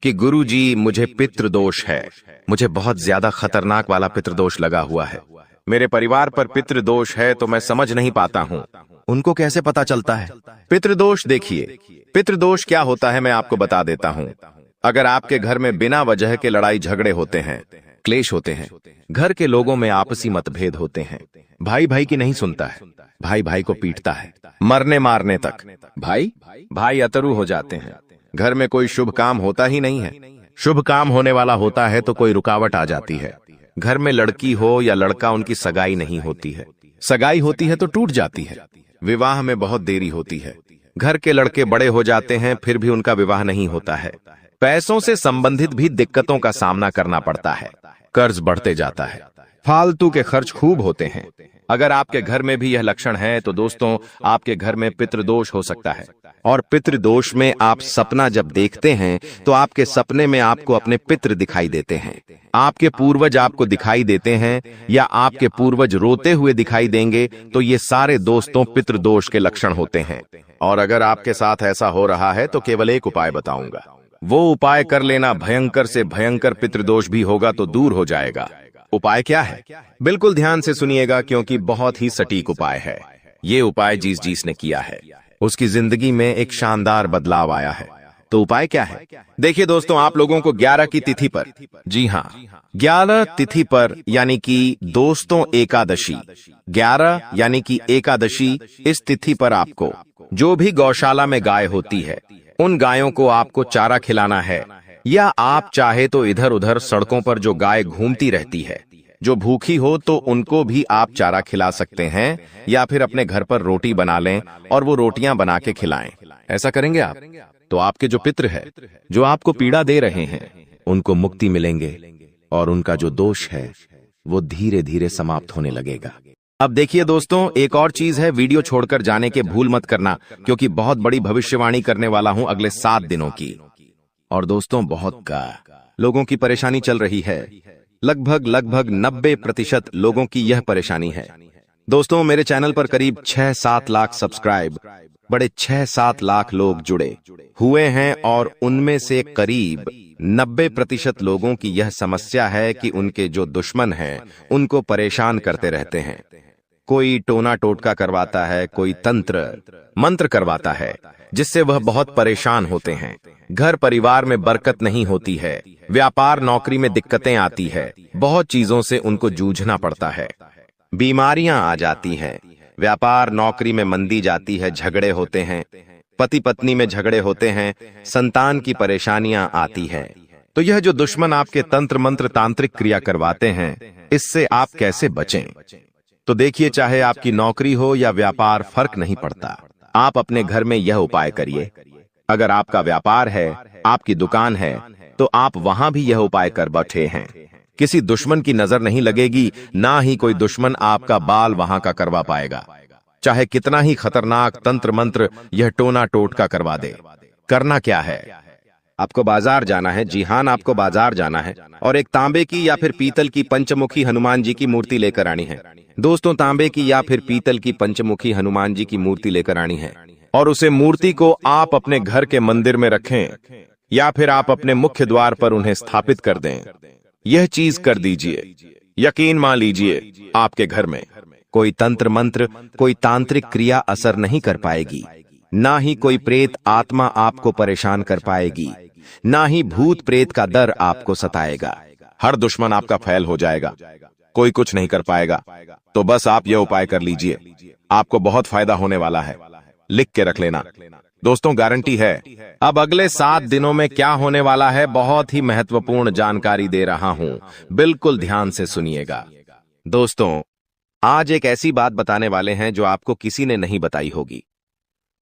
कि गुरुजी, मुझे पितृदोष है, मुझे बहुत ज्यादा खतरनाक वाला पितृदोष लगा हुआ है, मेरे परिवार पर पितृदोष है, तो मैं समझ नहीं पाता हूँ। उनको कैसे पता चलता है पितृदोष? देखिए, पितृदोष क्या होता है मैं आपको बता देता हूँ। अगर आपके घर में बिना वजह के लड़ाई झगड़े होते हैं, क्लेश होते हैं, घर के लोगों में आपसी मतभेद होते हैं, भाई भाई की नहीं सुनता है, भाई भाई को पीटता है, मरने मारने तक भाई अतरू हो जाते हैं, घर में कोई शुभ काम होता ही नहीं है, शुभ काम होने वाला होता है तो कोई रुकावट आ जाती है, घर में लड़की हो या लड़का, उनकी सगाई नहीं होती है, सगाई होती है तो टूट जाती है, विवाह में बहुत देरी होती है, घर के लड़के बड़े हो जाते हैं फिर भी उनका विवाह नहीं होता है, पैसों से संबंधित भी दिक्कतों का सामना करना पड़ता है, कर्ज बढ़ते जाता है, फालतू के खर्च खूब होते हैं, अगर आपके घर में भी यह लक्षण है तो दोस्तों आपके घर में पितृदोष हो सकता है। और पितृदोष में आप सपना जब देखते हैं तो आपके सपने में आपको अपने पितृ दिखाई देते हैं, आपके पूर्वज आपको दिखाई देते हैं या आपके पूर्वज रोते हुए दिखाई देंगे, तो ये सारे दोस्तों पितृदोष के लक्षण होते हैं। और अगर आपके साथ ऐसा हो रहा है तो केवल एक उपाय बताऊंगा, वो उपाय कर लेना, भयंकर से भयंकर पितृदोष भी होगा तो दूर हो जाएगा। उपाय क्या है? बिल्कुल ध्यान से सुनिएगा क्योंकि बहुत ही सटीक उपाय है। ये उपाय जिस ने किया है उसकी जिंदगी में एक शानदार बदलाव आया है। तो उपाय क्या है? देखिए दोस्तों, आप लोगों को 11 की तिथि पर, जी हाँ 11 तिथि पर यानी कि दोस्तों एकादशी, 11 यानी कि एकादशी, इस तिथि पर आपको जो भी गौशाला में गाय होती है उन गायों को आपको चारा खिलाना है, या आप चाहे तो इधर उधर सड़कों पर जो गाय घूमती रहती है जो भूखी हो तो उनको भी आप चारा खिला सकते हैं, या फिर अपने घर पर रोटी बना लें और वो रोटियां बना के खिलाएं। ऐसा करेंगे आप तो आपके जो पितृ है जो आपको पीड़ा दे रहे हैं उनको मुक्ति मिलेंगे और उनका जो दोष है वो धीरे धीरे समाप्त होने लगेगा। अब देखिए दोस्तों, एक और चीज है, वीडियो छोड़कर जाने के भूल मत करना क्योंकि बहुत बड़ी भविष्यवाणी करने वाला हूं अगले 7 दिनों की। और दोस्तों बहुत लोगों की परेशानी चल रही है, लगभग 90% लोगों की यह परेशानी है। दोस्तों मेरे चैनल पर करीब 6-7 लाख सब्सक्राइब, बड़े 6-7 लाख लोग जुड़े हुए हैं और उनमें से करीब 90% लोगों की यह समस्या है कि उनके जो दुश्मन हैं उनको परेशान करते रहते हैं। कोई टोना टोटका करवाता है, कोई तंत्र मंत्र करवाता है जिससे वह बहुत परेशान होते हैं। घर परिवार में बरकत नहीं होती है, व्यापार नौकरी में दिक्कतें आती है, बहुत चीजों से उनको जूझना पड़ता है, बीमारियां आ जाती हैं, व्यापार नौकरी में मंदी जाती है, झगड़े होते हैं, पति पत्नी में झगड़े होते हैं, संतान की परेशानियां आती हैं। तो यह जो दुश्मन आपके तंत्र मंत्र तांत्रिक क्रिया करवाते हैं इससे आप कैसे बचें? तो देखिए, चाहे आपकी नौकरी हो या व्यापार फर्क नहीं पड़ता, आप अपने घर में यह उपाय करिए। अगर आपका व्यापार है, आपकी दुकान है, तो आप वहां भी यह उपाय कर बैठे हैं। किसी दुश्मन की नजर नहीं लगेगी, ना ही कोई दुश्मन आपका बाल वहां का करवा पाएगा, चाहे कितना ही खतरनाक तंत्र मंत्र यह टोना टोटका करवा दे। करना क्या है? आपको बाजार जाना है, जी हां आपको बाजार जाना है, और एक तांबे की या फिर पीतल की पंचमुखी हनुमान जी की मूर्ति लेकर आनी है। दोस्तों तांबे की या फिर पीतल की पंचमुखी हनुमान जी की मूर्ति लेकर आनी है और उसे मूर्ति को आप अपने घर के मंदिर में रखें या फिर आप अपने मुख्य द्वार पर उन्हें स्थापित कर दें। यह चीज कर दीजिए, यकीन मान लीजिए आपके घर में कोई तंत्र मंत्र, कोई तांत्रिक क्रिया असर नहीं कर पाएगी, ना ही कोई प्रेत आत्मा आपको परेशान कर पाएगी, ना ही भूत प्रेत का डर आपको सताएगा। हर दुश्मन आपका फैल हो जाएगा, कोई कुछ नहीं कर पाएगा। तो बस आप यह उपाय कर लीजिए, आपको बहुत फायदा होने वाला है। लिख के रख लेना दोस्तों, गारंटी है। अब अगले 7 दिनों में क्या होने वाला है, बहुत ही महत्वपूर्ण जानकारी दे रहा हूं, बिल्कुल ध्यान से सुनिएगा। दोस्तों आज एक ऐसी बात बताने वाले हैं जो आपको किसी ने नहीं बताई होगी।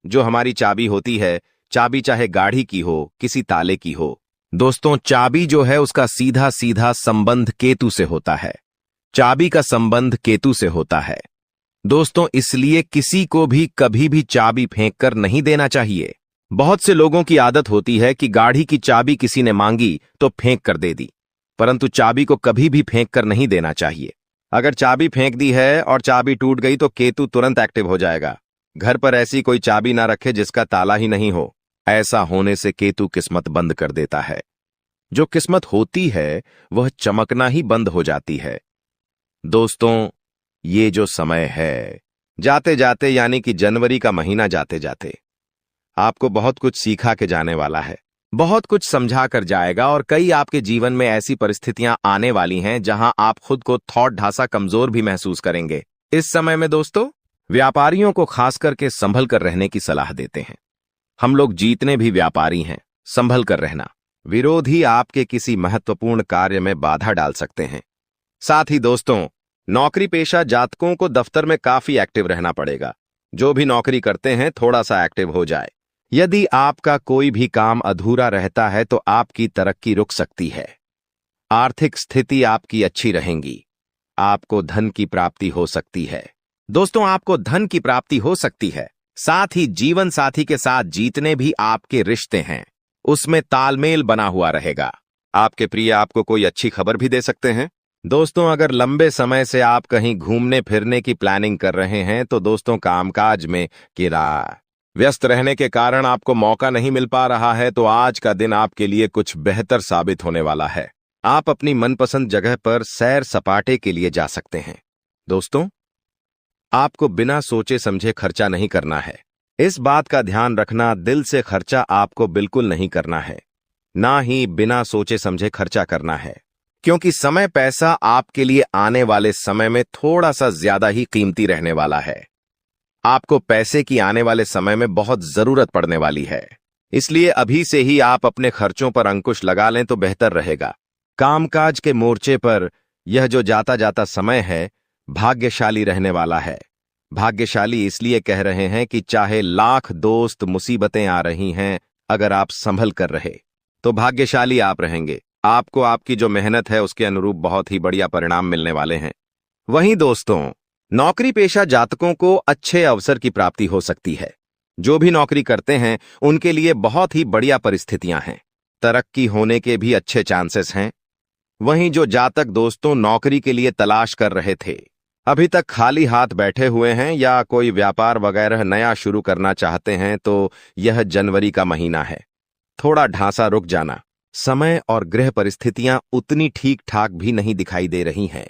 जो हमारी चाबी होती है, चाबी चाहे गाड़ी की हो, किसी ताले की हो, दोस्तों चाबी जो है उसका सीधा सीधा संबंध केतु से होता है। चाबी का संबंध केतु से होता है दोस्तों, इसलिए किसी को भी कभी भी चाबी फेंक कर नहीं देना चाहिए। बहुत से लोगों की आदत होती है कि गाड़ी की चाबी किसी ने मांगी तो फेंक कर दे दी, परंतु चाबी को कभी भी फेंक कर नहीं देना चाहिए। अगर चाबी फेंक दी है और चाबी टूट गई तो केतु तुरंत एक्टिव हो जाएगा। घर पर ऐसी कोई चाबी ना रखे जिसका ताला ही नहीं हो, ऐसा होने से केतु किस्मत बंद कर देता है। जो किस्मत होती है वह चमकना ही बंद हो जाती है। दोस्तों ये जो समय है, जाते जाते यानी कि जनवरी का महीना जाते जाते आपको बहुत कुछ सिखा के जाने वाला है, बहुत कुछ समझा कर जाएगा, और कई आपके जीवन में ऐसी परिस्थितियां आने वाली हैं जहां आप खुद को थोड़ा ढासा कमजोर भी महसूस करेंगे। इस समय में दोस्तों व्यापारियों को खास करके संभल कर रहने की सलाह देते हैं। हम लोग जीतने भी व्यापारी हैं, संभल कर रहना। विरोधी आपके किसी महत्वपूर्ण कार्य में बाधा डाल सकते हैं। साथ ही दोस्तों नौकरी पेशा जातकों को दफ्तर में काफी एक्टिव रहना पड़ेगा। जो भी नौकरी करते हैं थोड़ा सा एक्टिव हो जाए। यदि आपका कोई भी काम अधूरा रहता है तो आपकी तरक्की रुक सकती है। आर्थिक स्थिति आपकी अच्छी रहेगी। आपको धन की प्राप्ति हो सकती है। दोस्तों, आपको धन की प्राप्ति हो सकती है, साथ ही जीवन साथी के साथ जीतने भी आपके रिश्ते हैं उसमें तालमेल बना हुआ रहेगा। आपके प्रिय आपको कोई अच्छी खबर भी दे सकते हैं। दोस्तों, अगर लंबे समय से आप कहीं घूमने फिरने की प्लानिंग कर रहे हैं तो दोस्तों कामकाज में व्यस्त रहने के कारण आपको मौका नहीं मिल पा रहा है, तो आज का दिन आपके लिए कुछ बेहतर साबित होने वाला है। आप अपनी मनपसंद जगह पर सैर सपाटे के लिए जा सकते हैं। दोस्तों, आपको बिना सोचे समझे खर्चा नहीं करना है। इस बात का ध्यान रखना, दिल से खर्चा आपको बिल्कुल नहीं करना है, ना ही बिना सोचे समझे खर्चा करना है, क्योंकि समय पैसा आपके लिए आने वाले समय में थोड़ा सा ज्यादा ही कीमती रहने वाला है। आपको पैसे की आने वाले समय में बहुत जरूरत पड़ने वाली है, इसलिए अभी से ही आप अपने खर्चों पर अंकुश लगा लें तो बेहतर रहेगा। कामकाज के मोर्चे पर यह जो जाता जाता समय है भाग्यशाली रहने वाला है। भाग्यशाली इसलिए कह रहे हैं कि चाहे लाख दोस्त मुसीबतें आ रही हैं, अगर आप संभल कर रहे तो भाग्यशाली आप रहेंगे। आपको आपकी जो मेहनत है उसके अनुरूप बहुत ही बढ़िया परिणाम मिलने वाले हैं। वहीं दोस्तों, नौकरी पेशा जातकों को अच्छे अवसर की प्राप्ति हो सकती है। जो भी नौकरी करते हैं उनके लिए बहुत ही बढ़िया परिस्थितियां हैं, तरक्की होने के भी अच्छे चांसेस हैं। वहीं जो जातक दोस्तों नौकरी के लिए तलाश कर रहे थे, अभी तक खाली हाथ बैठे हुए हैं या कोई व्यापार वगैरह नया शुरू करना चाहते हैं, तो यह जनवरी का महीना है। थोड़ा ढांसा रुक जाना। समय और ग्रह परिस्थितियां उतनी ठीक ठाक भी नहीं दिखाई दे रही हैं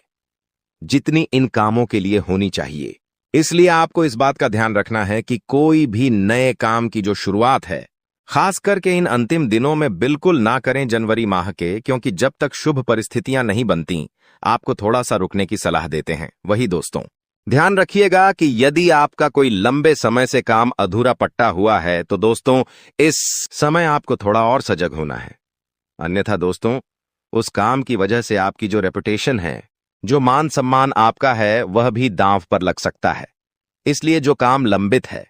जितनी इन कामों के लिए होनी चाहिए। इसलिए आपको इस बात का ध्यान रखना है कि कोई भी नए काम की जो शुरुआत है, खास करके इन अंतिम दिनों में बिल्कुल ना करें जनवरी माह के, क्योंकि जब तक शुभ परिस्थितियां नहीं बनती आपको थोड़ा सा रुकने की सलाह देते हैं। वही दोस्तों, ध्यान रखिएगा कि यदि आपका कोई लंबे समय से काम अधूरा पट्टा हुआ है तो दोस्तों इस समय आपको थोड़ा और सजग होना है। अन्यथा दोस्तों, उस काम की वजह से आपकी जो रेपुटेशन है, जो मान सम्मान आपका है, वह भी दांव पर लग सकता है। इसलिए जो काम लंबित है,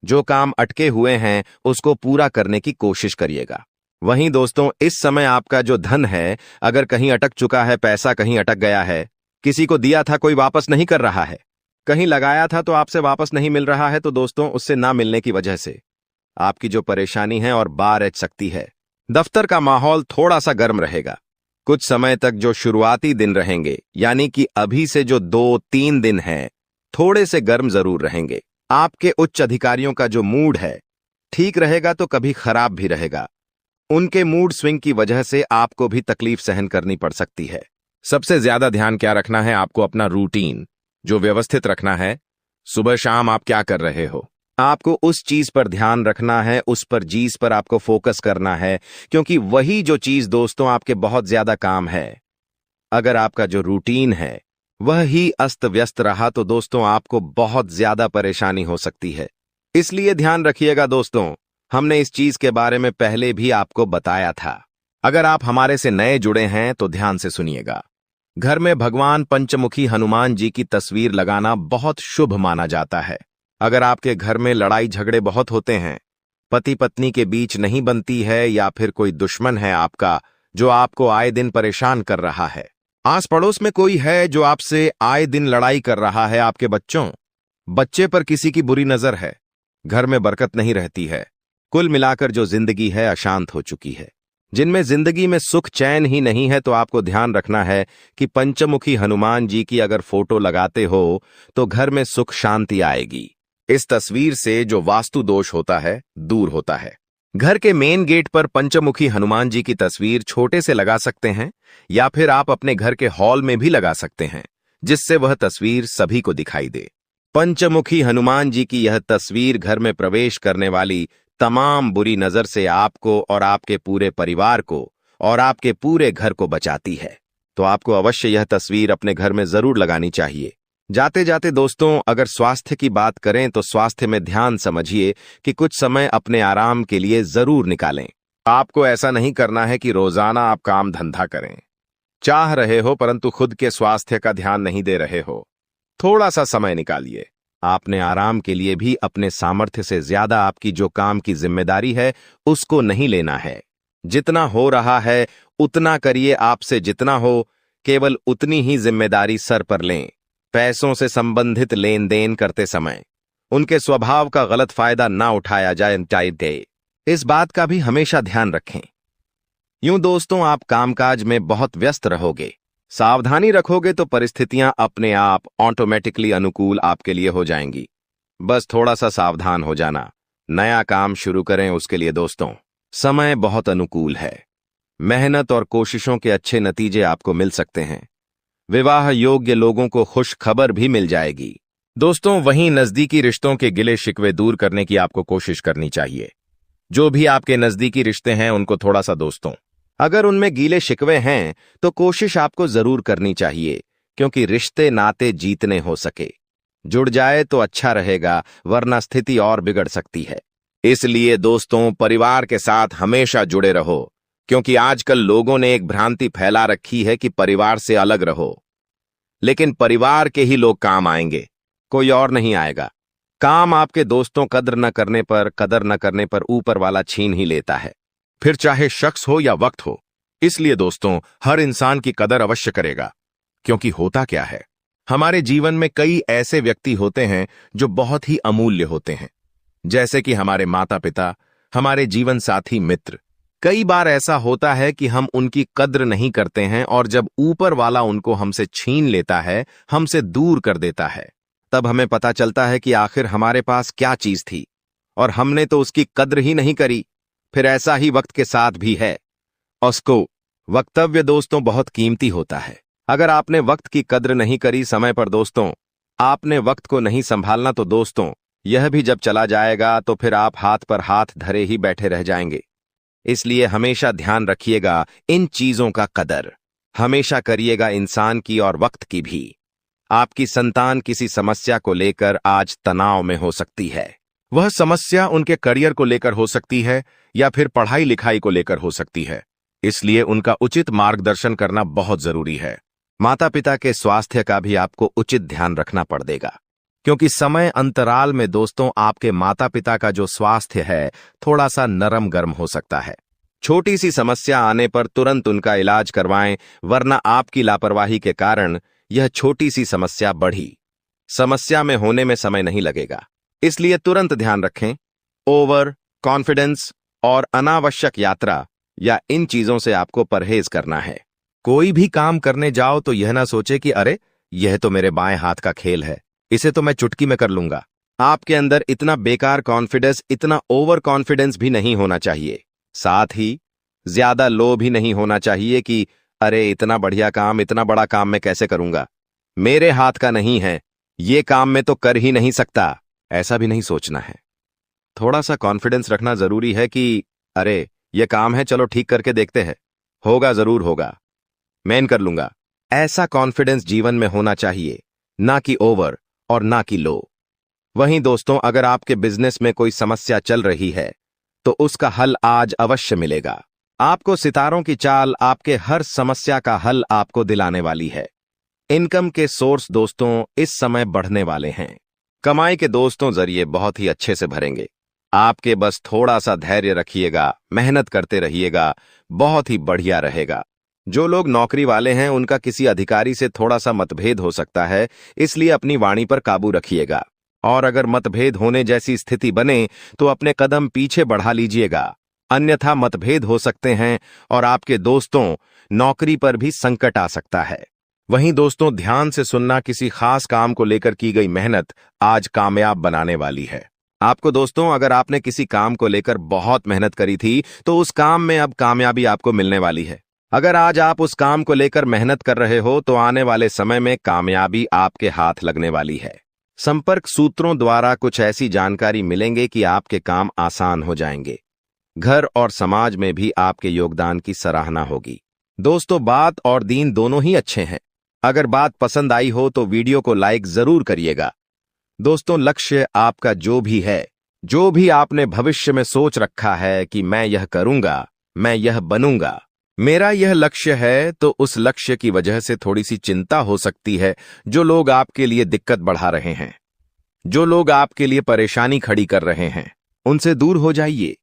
जो काम अटके हुए हैं, उसको पूरा करने की कोशिश करिएगा। वहीं दोस्तों, इस समय आपका जो धन है, अगर कहीं अटक चुका है, पैसा कहीं अटक गया है, किसी को दिया था कोई वापस नहीं कर रहा है, कहीं लगाया था तो आपसे वापस नहीं मिल रहा है, तो दोस्तों उससे ना मिलने की वजह से आपकी जो परेशानी है और बार ऐठ सकती है। दफ्तर का माहौल थोड़ा सा गर्म रहेगा। कुछ समय तक जो शुरुआती दिन रहेंगे, यानी कि अभी से जो 2-3 दिन हैं, थोड़े से गर्म जरूर रहेंगे। आपके उच्च अधिकारियों का जो मूड है ठीक रहेगा तो कभी खराब भी रहेगा। उनके मूड स्विंग की वजह से आपको भी तकलीफ सहन करनी पड़ सकती है। सबसे ज्यादा ध्यान क्या रखना है, आपको अपना रूटीन जो व्यवस्थित रखना है। सुबह शाम आप क्या कर रहे हो, आपको उस चीज पर ध्यान रखना है, उस पर चीज पर आपको फोकस करना है, क्योंकि वही जो चीज दोस्तों आपके बहुत ज्यादा काम है। अगर आपका जो रूटीन है वह ही अस्त व्यस्त रहा तो दोस्तों आपको बहुत ज्यादा परेशानी हो सकती है। इसलिए ध्यान रखिएगा दोस्तों, हमने इस चीज के बारे में पहले भी आपको बताया था। अगर आप हमारे से नए जुड़े हैं तो ध्यान से सुनिएगा। घर में भगवान पंचमुखी हनुमान जी की तस्वीर लगाना बहुत शुभ माना जाता है। अगर आपके घर में लड़ाई झगड़े बहुत होते हैं, पति पत्नी के बीच नहीं बनती है, या फिर कोई दुश्मन है आपका जो आपको आए दिन परेशान कर रहा है, आस पड़ोस में कोई है जो आपसे आए दिन लड़ाई कर रहा है, आपके बच्चे पर किसी की बुरी नजर है, घर में बरकत नहीं रहती है, कुल मिलाकर जो जिंदगी है अशांत हो चुकी है, जिनमें जिंदगी में सुख चैन ही नहीं है, तो आपको ध्यान रखना है कि पंचमुखी हनुमान जी की अगर फोटो लगाते हो तो घर में सुख शांति आएगी। इस तस्वीर से जो वास्तु दोष होता है दूर होता है। घर के मेन गेट पर पंचमुखी हनुमान जी की तस्वीर छोटे से लगा सकते हैं, या फिर आप अपने घर के हॉल में भी लगा सकते हैं, जिससे वह तस्वीर सभी को दिखाई दे। पंचमुखी हनुमान जी की यह तस्वीर घर में प्रवेश करने वाली तमाम बुरी नजर से आपको और आपके पूरे परिवार को और आपके पूरे घर को बचाती है। तो आपको अवश्य यह तस्वीर अपने घर में जरूर लगानी चाहिए। जाते जाते दोस्तों, अगर स्वास्थ्य की बात करें तो स्वास्थ्य में ध्यान समझिए कि कुछ समय अपने आराम के लिए जरूर निकालें। आपको ऐसा नहीं करना है कि रोजाना आप काम धंधा करें, चाह रहे हो परंतु खुद के स्वास्थ्य का ध्यान नहीं दे रहे हो। थोड़ा सा समय निकालिए। आपने आराम के लिए भी अपने सामर्थ्य से ज्यादा आपकी जो काम की जिम्मेदारी है उसको नहीं लेना है। जितना हो रहा है उतना करिए, आपसे जितना हो, केवल उतनी ही जिम्मेदारी सर पर लें। पैसों से संबंधित लेन देन करते समय उनके स्वभाव का गलत फायदा ना उठाया जाए, इस बात का भी हमेशा ध्यान रखें। यूं दोस्तों, आप कामकाज में बहुत व्यस्त रहोगे। सावधानी रखोगे तो परिस्थितियां अपने आप ऑटोमेटिकली अनुकूल आपके लिए हो जाएंगी। बस थोड़ा सा सावधान हो जाना। नया काम शुरू करें, उसके लिए दोस्तों समय बहुत अनुकूल है। मेहनत और कोशिशों के अच्छे नतीजे आपको मिल सकते हैं। विवाह योग्य लोगों को खुश खबर भी मिल जाएगी। दोस्तों, वहीं नजदीकी रिश्तों के गिले शिकवे दूर करने की आपको कोशिश करनी चाहिए। जो भी आपके नजदीकी रिश्ते हैं उनको थोड़ा सा दोस्तों, अगर उनमें गीले शिकवे हैं तो कोशिश आपको जरूर करनी चाहिए, क्योंकि रिश्ते नाते जीतने हो सके। जुड़ जाए तो अच्छा रहेगा, वरना स्थिति और बिगड़ सकती है। इसलिए दोस्तों, परिवार के साथ हमेशा जुड़े रहो, क्योंकि आजकल लोगों ने एक भ्रांति फैला रखी है कि परिवार से अलग रहो। लेकिन परिवार के ही लोग काम आएंगे, कोई और नहीं आएगा। काम आपके दोस्तों कदर न करने पर ऊपर वाला छीन ही लेता है, फिर चाहे शख्स हो या वक्त हो। इसलिए दोस्तों, हर इंसान की कदर अवश्य करेगा, क्योंकि होता क्या है, हमारे जीवन में कई ऐसे व्यक्ति होते हैं जो बहुत ही अमूल्य होते हैं, जैसे कि हमारे माता पिता, हमारे जीवन साथी, मित्र। कई बार ऐसा होता है कि हम उनकी कद्र नहीं करते हैं, और जब ऊपर वाला उनको हमसे छीन लेता है, हमसे दूर कर देता है, तब हमें पता चलता है कि आखिर हमारे पास क्या चीज थी और हमने तो उसकी कद्र ही नहीं करी। फिर ऐसा ही वक्त के साथ भी है। उसको वक्तव्य दोस्तों बहुत कीमती होता है। अगर आपने वक्त की कद्र नहीं करी समय पर दोस्तों, आपने वक्त को नहीं संभालना, तो दोस्तों यह भी जब चला जाएगा तो फिर आप हाथ पर हाथ धरे ही बैठे रह जाएंगे। इसलिए हमेशा ध्यान रखिएगा इन चीजों का कदर हमेशा करिएगा, इंसान की और वक्त की भी। आपकी संतान किसी समस्या को लेकर आज तनाव में हो सकती है। वह समस्या उनके करियर को लेकर हो सकती है या फिर पढ़ाई लिखाई को लेकर हो सकती है। इसलिए उनका उचित मार्गदर्शन करना बहुत जरूरी है। माता पिता के स्वास्थ्य का भी आपको उचित ध्यान रखना पड़ेगा, क्योंकि समय अंतराल में दोस्तों आपके माता पिता का जो स्वास्थ्य है थोड़ा सा नरम गर्म हो सकता है। छोटी सी समस्या आने पर तुरंत उनका इलाज करवाएं, वरना आपकी लापरवाही के कारण यह छोटी सी समस्या बढ़ी समस्या में होने में समय नहीं लगेगा। इसलिए तुरंत ध्यान रखें। ओवर कॉन्फिडेंस और अनावश्यक यात्रा या इन चीजों से आपको परहेज करना है। कोई भी काम करने जाओ तो यह ना सोचे कि अरे यह तो मेरे बाएं हाथ का खेल है, इसे तो मैं चुटकी में कर लूंगा। आपके अंदर इतना बेकार कॉन्फिडेंस, इतना ओवर कॉन्फिडेंस भी नहीं होना चाहिए। साथ ही ज्यादा लो भी नहीं होना चाहिए कि अरे इतना बढ़िया काम, इतना बड़ा काम मैं कैसे करूंगा, मेरे हाथ का नहीं है, ये काम मैं तो कर ही नहीं सकता। ऐसा भी नहीं सोचना है। थोड़ा सा कॉन्फिडेंस रखना जरूरी है कि अरे ये काम है, चलो ठीक करके देखते हैं, होगा जरूर होगा, मैं कर लूंगा। ऐसा कॉन्फिडेंस जीवन में होना चाहिए, ना कि ओवर और ना कि लो। वहीं दोस्तों, अगर आपके बिजनेस में कोई समस्या चल रही है तो उसका हल आज अवश्य मिलेगा। आपको सितारों की चाल आपके हर समस्या का हल आपको दिलाने वाली है। इनकम के सोर्स दोस्तों इस समय बढ़ने वाले हैं। कमाई के दोस्तों जरिए बहुत ही अच्छे से भरेंगे। आपके बस थोड़ा सा धैर्य रखिएगा, मेहनत करते रहिएगा, बहुत ही बढ़िया रहेगा। जो लोग नौकरी वाले हैं उनका किसी अधिकारी से थोड़ा सा मतभेद हो सकता है, इसलिए अपनी वाणी पर काबू रखिएगा। और अगर मतभेद होने जैसी स्थिति बने तो अपने कदम पीछे बढ़ा लीजिएगा, अन्यथा मतभेद हो सकते हैं और आपके दोस्तों नौकरी पर भी संकट आ सकता है। वहीं दोस्तों, ध्यान से सुनना, किसी खास काम को लेकर की गई मेहनत आज कामयाब बनाने वाली है आपको। दोस्तों, अगर आपने किसी काम को लेकर बहुत मेहनत करी थी तो उस काम में अब कामयाबी आपको मिलने वाली है। अगर आज आप उस काम को लेकर मेहनत कर रहे हो तो आने वाले समय में कामयाबी आपके हाथ लगने वाली है। संपर्क सूत्रों द्वारा कुछ ऐसी जानकारी मिलेंगे कि आपके काम आसान हो जाएंगे। घर और समाज में भी आपके योगदान की सराहना होगी। दोस्तों, बात और दीन दोनों ही अच्छे हैं। अगर बात पसंद आई हो तो वीडियो को लाइक जरूर करिएगा। दोस्तों, लक्ष्य आपका जो भी है, जो भी आपने भविष्य में सोच रखा है कि मैं यह करूंगा, मैं यह बनूंगा, मेरा यह लक्ष्य है, तो उस लक्ष्य की वजह से थोड़ी सी चिंता हो सकती है। जो लोग आपके लिए दिक्कत बढ़ा रहे हैं, जो लोग आपके लिए परेशानी खड़ी कर रहे हैं, उनसे दूर हो जाइए।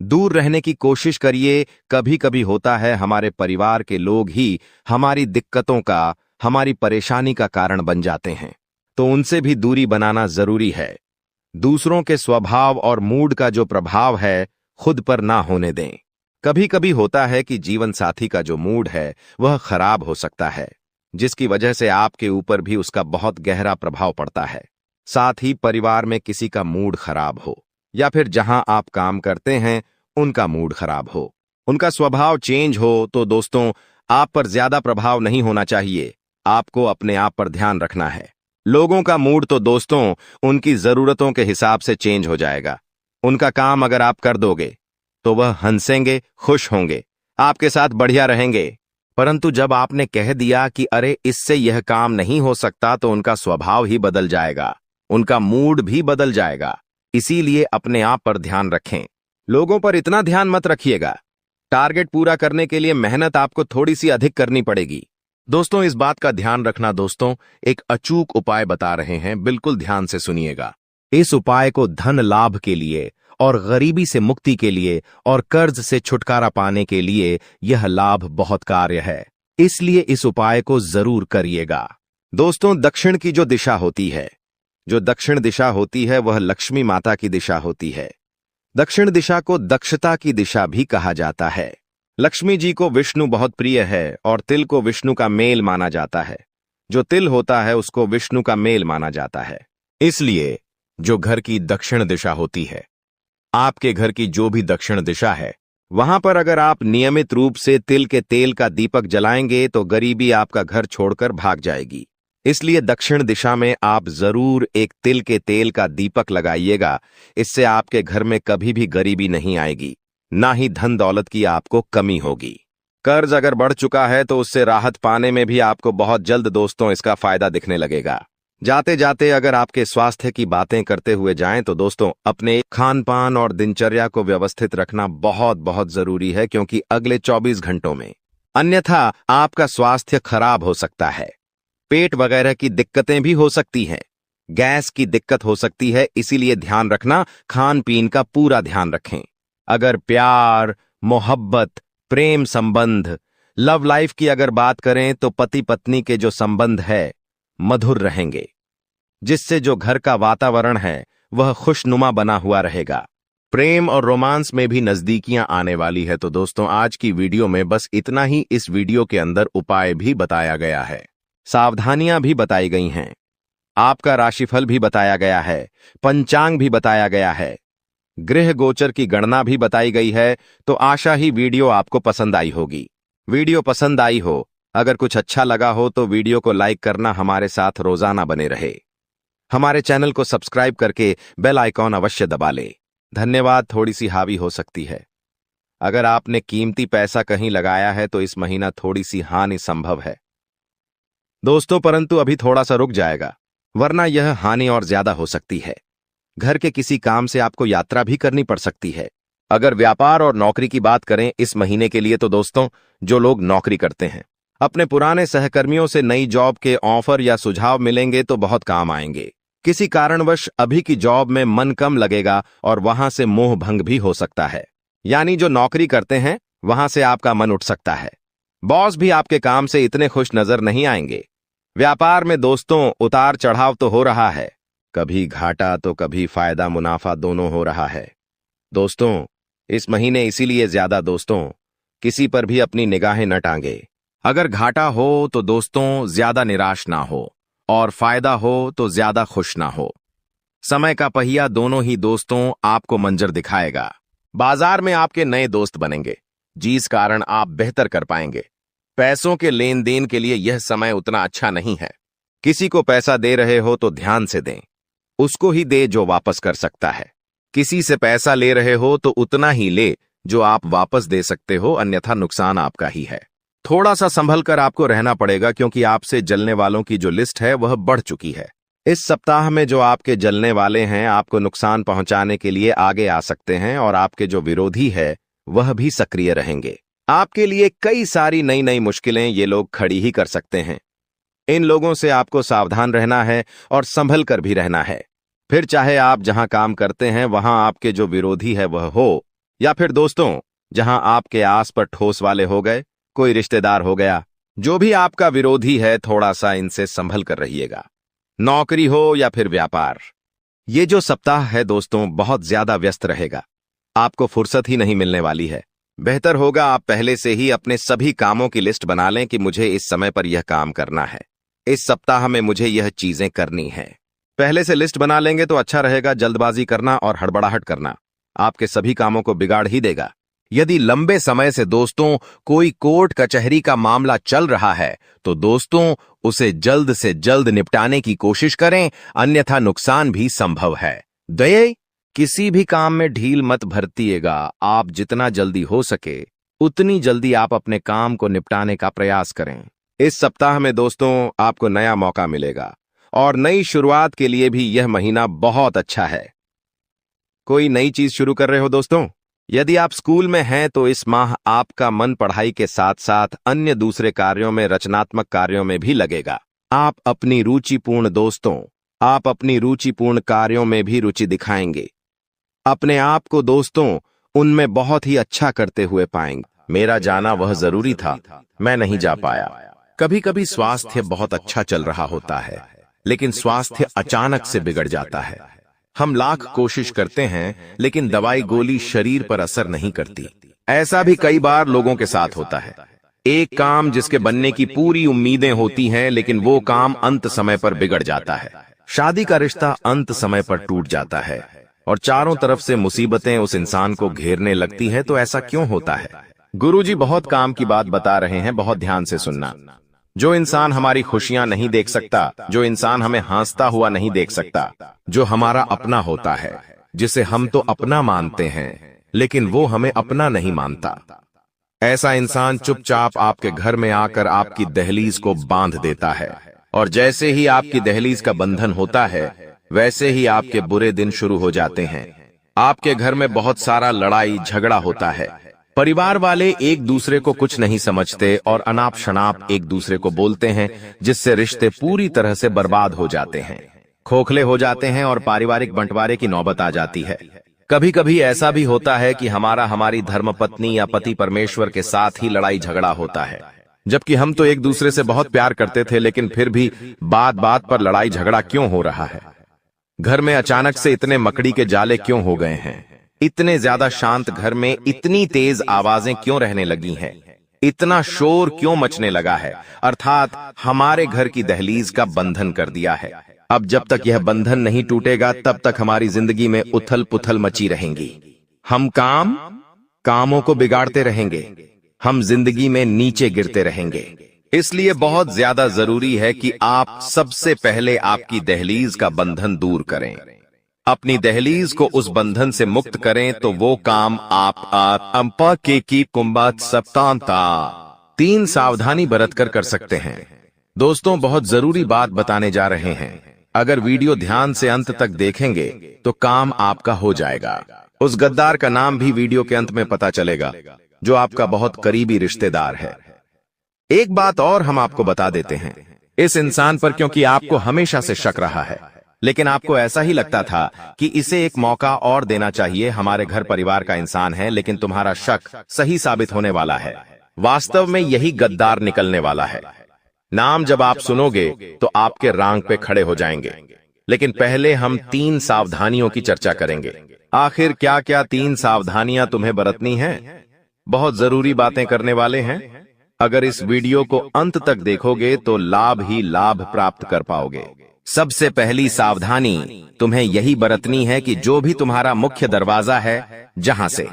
दूर रहने की कोशिश करिए। कभी कभी होता है हमारे परिवार के लोग ही हमारी दिक्कतों का, हमारी परेशानी का कारण बन जाते हैं, तो उनसे भी दूरी बनाना जरूरी है। दूसरों के स्वभाव और मूड का जो प्रभाव है खुद पर ना होने दें। कभी कभी होता है कि जीवन साथी का जो मूड है वह खराब हो सकता है, जिसकी वजह से आपके ऊपर भी उसका बहुत गहरा प्रभाव पड़ता है। साथ ही परिवार में किसी का मूड खराब हो या फिर जहां आप काम करते हैं उनका मूड खराब हो, उनका स्वभाव चेंज हो, तो दोस्तों आप पर ज्यादा प्रभाव नहीं होना चाहिए। आपको अपने आप पर ध्यान रखना है। लोगों का मूड तो दोस्तों उनकी जरूरतों के हिसाब से चेंज हो जाएगा। उनका काम अगर आप कर दोगे तो वह हंसेंगे, खुश होंगे, आपके साथ बढ़िया रहेंगे। परंतु जब आपने कह दिया कि अरे इससे यह काम नहीं हो सकता, तो उनका स्वभाव ही बदल जाएगा, उनका मूड भी बदल जाएगा। इसीलिए अपने आप पर ध्यान रखें। लोगों पर इतना ध्यान मत रखिएगा। टारगेट पूरा करने के लिए मेहनत आपको थोड़ी सी अधिक करनी पड़ेगी। दोस्तों इस बात का ध्यान रखना। दोस्तों एक अचूक उपाय बता रहे हैं, बिल्कुल ध्यान से सुनिएगा। इस उपाय को धन लाभ के लिए और गरीबी से मुक्ति के लिए और कर्ज से छुटकारा पाने के लिए यह लाभ बहुत कार्य है, इसलिए इस उपाय को जरूर करिएगा। दोस्तों दक्षिण की जो दिशा होती है, जो दक्षिण दिशा होती है वह लक्ष्मी माता की दिशा होती है। दक्षिण दिशा को दक्षता की दिशा भी कहा जाता है। लक्ष्मी जी को विष्णु बहुत प्रिय है और तिल को विष्णु का मेल माना जाता है। जो तिल होता है उसको विष्णु का मेल माना जाता है। इसलिए जो घर की दक्षिण दिशा होती है, आपके घर की जो भी दक्षिण दिशा है, वहां पर अगर आप नियमित रूप से तिल के तेल का दीपक जलाएंगे तो गरीबी आपका घर छोड़कर भाग जाएगी। इसलिए दक्षिण दिशा में आप जरूर एक तिल के तेल का दीपक लगाइएगा। इससे आपके घर में कभी भी गरीबी नहीं आएगी, ना ही धन दौलत की आपको कमी होगी। कर्ज अगर बढ़ चुका है तो उससे राहत पाने में भी आपको बहुत जल्द दोस्तों इसका फायदा दिखने लगेगा। जाते जाते अगर आपके स्वास्थ्य की बातें करते हुए जाएं तो दोस्तों अपने खान पान और दिनचर्या को व्यवस्थित रखना बहुत बहुत जरूरी है, क्योंकि अगले 24 घंटों में अन्यथा आपका स्वास्थ्य खराब हो सकता है। पेट वगैरह की दिक्कतें भी हो सकती हैं, गैस की दिक्कत हो सकती है। इसीलिए ध्यान रखना, खान पीन का पूरा ध्यान रखें। अगर प्यार, मोहब्बत, प्रेम संबंध, लव लाइफ की अगर बात करें तो पति पत्नी के जो संबंध है मधुर रहेंगे, जिससे जो घर का वातावरण है वह खुशनुमा बना हुआ रहेगा। प्रेम और रोमांस में भी नजदीकियां आने वाली है। तो दोस्तों आज की वीडियो में बस इतना ही। इस वीडियो के अंदर उपाय भी बताया गया है, सावधानियां भी बताई गई हैं, आपका राशिफल भी बताया गया है, पंचांग भी बताया गया है, गृह गोचर की गणना भी बताई गई है। तो आशा ही वीडियो आपको पसंद आई होगी। वीडियो पसंद आई हो, अगर कुछ अच्छा लगा हो तो वीडियो को लाइक करना हमारे साथ रोजाना बने रहे। हमारे चैनल को सब्सक्राइब करके बेल आइकॉन अवश्य दबा ले। धन्यवाद। थोड़ी सी हावी हो सकती है। अगर आपने कीमती पैसा कहीं लगाया है तो इस महीना थोड़ी सी हानि संभव है दोस्तों, परंतु अभी थोड़ा सा रुक जाएगा, वरना यह हानि और ज्यादा हो सकती है। घर के किसी काम से आपको यात्रा भी करनी पड़ सकती है। अगर व्यापार और नौकरी की बात करें इस महीने के लिए तो दोस्तों जो लोग नौकरी करते हैं, अपने पुराने सहकर्मियों से नई जॉब के ऑफर या सुझाव मिलेंगे तो बहुत काम आएंगे। किसी कारणवश अभी की जॉब में मन कम लगेगा और वहां से मोह भंग भी हो सकता है। यानी जो नौकरी करते हैं वहां से आपका मन उठ सकता है। बॉस भी आपके काम से इतने खुश नजर नहीं आएंगे। व्यापार में दोस्तों उतार चढ़ाव तो हो रहा है, कभी घाटा तो कभी फायदा मुनाफा दोनों हो रहा है दोस्तों इस महीने। इसीलिए ज्यादा दोस्तों किसी पर भी अपनी निगाहें न टांगे। अगर घाटा हो तो दोस्तों ज्यादा निराश ना हो और फायदा हो तो ज्यादा खुश ना हो। समय का पहिया दोनों ही दोस्तों आपको मंजर दिखाएगा। बाजार में आपके नए दोस्त बनेंगे, जिस कारण आप बेहतर कर पाएंगे। पैसों के लेन देन के लिए यह समय उतना अच्छा नहीं है। किसी को पैसा दे रहे हो तो ध्यान से दें, उसको ही दे जो वापस कर सकता है। किसी से पैसा ले रहे हो तो उतना ही ले जो आप वापस दे सकते हो, अन्यथा नुकसान आपका ही है। थोड़ा सा संभल कर आपको रहना पड़ेगा, क्योंकि आपसे जलने वालों की जो लिस्ट है वह बढ़ चुकी है। इस सप्ताह में जो आपके जलने वाले हैं आपको नुकसान पहुंचाने के लिए आगे आ सकते हैं, और आपके जो विरोधी है वह भी सक्रिय रहेंगे। आपके लिए कई सारी नई नई मुश्किलें ये लोग खड़ी ही कर सकते हैं। इन लोगों से आपको सावधान रहना है और संभल कर भी रहना है। फिर चाहे आप जहां काम करते हैं वहां आपके जो विरोधी है वह हो या फिर दोस्तों जहां आपके आस पर ठोस वाले हो गए, कोई रिश्तेदार हो गया, जो भी आपका विरोधी है थोड़ा सा इनसे संभल कर रहिएगा। नौकरी हो या फिर व्यापार, ये जो सप्ताह है दोस्तों बहुत ज्यादा व्यस्त रहेगा। आपको फुर्सत ही नहीं मिलने वाली है। बेहतर होगा आप पहले से ही अपने सभी कामों की लिस्ट बना लें कि मुझे इस समय पर यह काम करना है, इस सप्ताह में मुझे यह चीजें करनी है। पहले से लिस्ट बना लेंगे तो अच्छा रहेगा। जल्दबाजी करना और हड़बड़ाहट करना आपके सभी कामों को बिगाड़ ही देगा। यदि लंबे समय से दोस्तों कोई कोर्ट कचहरी का मामला चल रहा है तो दोस्तों उसे जल्द से जल्द निपटाने की कोशिश करें, अन्यथा नुकसान भी संभव है। दये, किसी भी काम में ढील मत बरतिएगा। आप जितना जल्दी हो सके उतनी जल्दी आप अपने काम को निपटाने का प्रयास करें। इस सप्ताह में दोस्तों आपको नया मौका मिलेगा और नई शुरुआत के लिए भी यह महीना बहुत अच्छा है। कोई नई चीज शुरू कर रहे हो दोस्तों? यदि आप स्कूल में हैं तो इस माह आपका मन पढ़ाई के साथ साथ अन्य दूसरे कार्यों में, रचनात्मक कार्यों में भी लगेगा। आप अपनी रुचिपूर्ण कार्यों में भी रुचि दिखाएंगे। अपने आप को दोस्तों उनमें बहुत ही अच्छा करते हुए पाएंगे। मेरा जाना वह जरूरी था, मैं नहीं जा पाया। कभी कभी स्वास्थ्य बहुत अच्छा चल रहा होता है लेकिन स्वास्थ्य अचानक से बिगड़ जाता है। हम लाख कोशिश करते हैं लेकिन दवाई गोली शरीर पर असर नहीं करती। ऐसा भी कई बार लोगों के साथ होता है। एक काम जिसके बनने की पूरी उम्मीदें होती हैं लेकिन वो काम अंत समय पर बिगड़ जाता है। शादी का रिश्ता अंत समय पर टूट जाता है और चारों तरफ से मुसीबतें उस इंसान को घेरने लगती है। तो ऐसा क्यों होता है? गुरुजी बहुत काम की बात बता रहे हैं, बहुत ध्यान से सुनना। जो इंसान हमारी खुशियां नहीं देख सकता, जो इंसान हमें हंसता हुआ नहीं देख सकता, जो हमारा अपना होता है, जिसे हम तो अपना मानते हैं लेकिन वो हमें अपना नहीं मानता, ऐसा इंसान चुपचाप आपके घर में आकर आपकी दहलीज को बांध देता है। और जैसे ही आपकी दहलीज का बंधन होता है वैसे ही आपके बुरे दिन शुरू हो जाते हैं। आपके घर में बहुत सारा लड़ाई झगड़ा होता है। परिवार वाले एक दूसरे को कुछ नहीं समझते और अनाप शनाप एक दूसरे को बोलते हैं, जिससे रिश्ते पूरी तरह से बर्बाद हो जाते हैं, खोखले हो जाते हैं और पारिवारिक बंटवारे की नौबत आ जाती है। कभी कभी ऐसा भी होता है कि हमारी धर्मपत्नी या पति परमेश्वर के साथ ही लड़ाई झगड़ा होता है, जबकि हम तो एक दूसरे से बहुत प्यार करते थे, लेकिन फिर भी बात बात पर लड़ाई झगड़ा क्यों हो रहा है? घर में अचानक से इतने मकड़ी के जाले क्यों हो गए हैं? इतने ज्यादा शांत घर में इतनी तेज आवाजें क्यों रहने लगी हैं? इतना शोर क्यों मचने लगा है? अर्थात हमारे घर की दहलीज का बंधन कर दिया है। अब जब तक यह बंधन नहीं टूटेगा तब तक हमारी जिंदगी में उथल पुथल मची रहेंगी। हम कामों को बिगाड़ते रहेंगे, हम जिंदगी में नीचे गिरते रहेंगे। इसलिए बहुत ज्यादा जरूरी है कि आप सबसे पहले आपकी दहलीज का बंधन दूर करें। अपनी दहलीज को उस बंधन से मुक्त करें तो वो काम आप की कुंभत सप्तांता 3 सावधानी बरतकर कर सकते हैं। दोस्तों बहुत जरूरी बात बताने जा रहे हैं। अगर वीडियो ध्यान से अंत तक देखेंगे तो काम आपका हो जाएगा। उस गद्दार का नाम भी वीडियो के अंत में पता चलेगा, जो आपका बहुत करीबी रिश्तेदार है। एक बात और हम आपको बता देते हैं, इस इंसान पर क्योंकि आपको हमेशा से शक रहा है, लेकिन आपको ऐसा ही लगता था कि इसे एक मौका और देना चाहिए, हमारे घर परिवार का इंसान है, लेकिन तुम्हारा शक सही साबित होने वाला है। वास्तव में यही गद्दार निकलने वाला है। नाम जब आप सुनोगे तो आपके रांग पे खड़े हो जाएंगे। लेकिन पहले हम 3 सावधानियों की चर्चा करेंगे। आखिर क्या क्या 3 सावधानियां तुम्हें बरतनी हैं? बहुत जरूरी बातें करने वाले हैं। अगर इस वीडियो को अंत तक देखोगे तो लाभ ही लाभ प्राप्त कर पाओगे। सबसे पहली सावधानी तुम्हें यही बरतनी है कि जो भी तुम्हारा मुख्य दरवाजा है, जहां से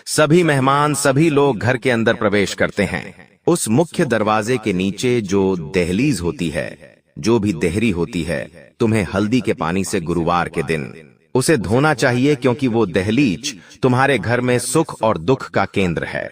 सभी मेहमान, सभी लोग घर के अंदर प्रवेश करते हैं, उस मुख्य दरवाजे के नीचे जो दहलीज होती है, जो भी देहरी होती है, तुम्हें हल्दी के पानी से गुरुवार के दिन उसे धोना चाहिए, क्योंकि वो दहलीज तुम्हारे घर में सुख और दुख का केंद्र है,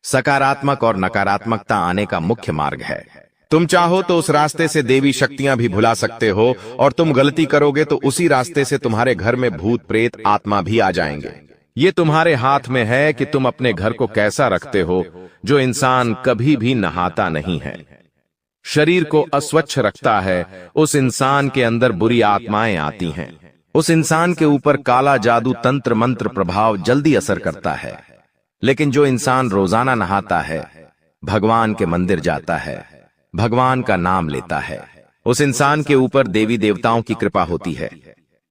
सकारात्मक और नकारात्मकता आने का मुख्य मार्ग है। तुम चाहो तो उस रास्ते से देवी शक्तियां भी भुला सकते हो, और तुम गलती करोगे तो उसी रास्ते से तुम्हारे घर में भूत प्रेत आत्मा भी आ जाएंगे। ये तुम्हारे हाथ में है कि तुम अपने घर को कैसा रखते हो। जो इंसान कभी भी नहाता नहीं है, शरीर को अस्वच्छ रखता है, उस इंसान के अंदर बुरी आत्माएं आती हैं। उस इंसान के ऊपर काला जादू, तंत्र मंत्र प्रभाव जल्दी असर करता है। लेकिन जो इंसान रोजाना नहाता है, भगवान के मंदिर जाता है, भगवान का नाम लेता है, उस इंसान के ऊपर देवी देवताओं की कृपा होती है।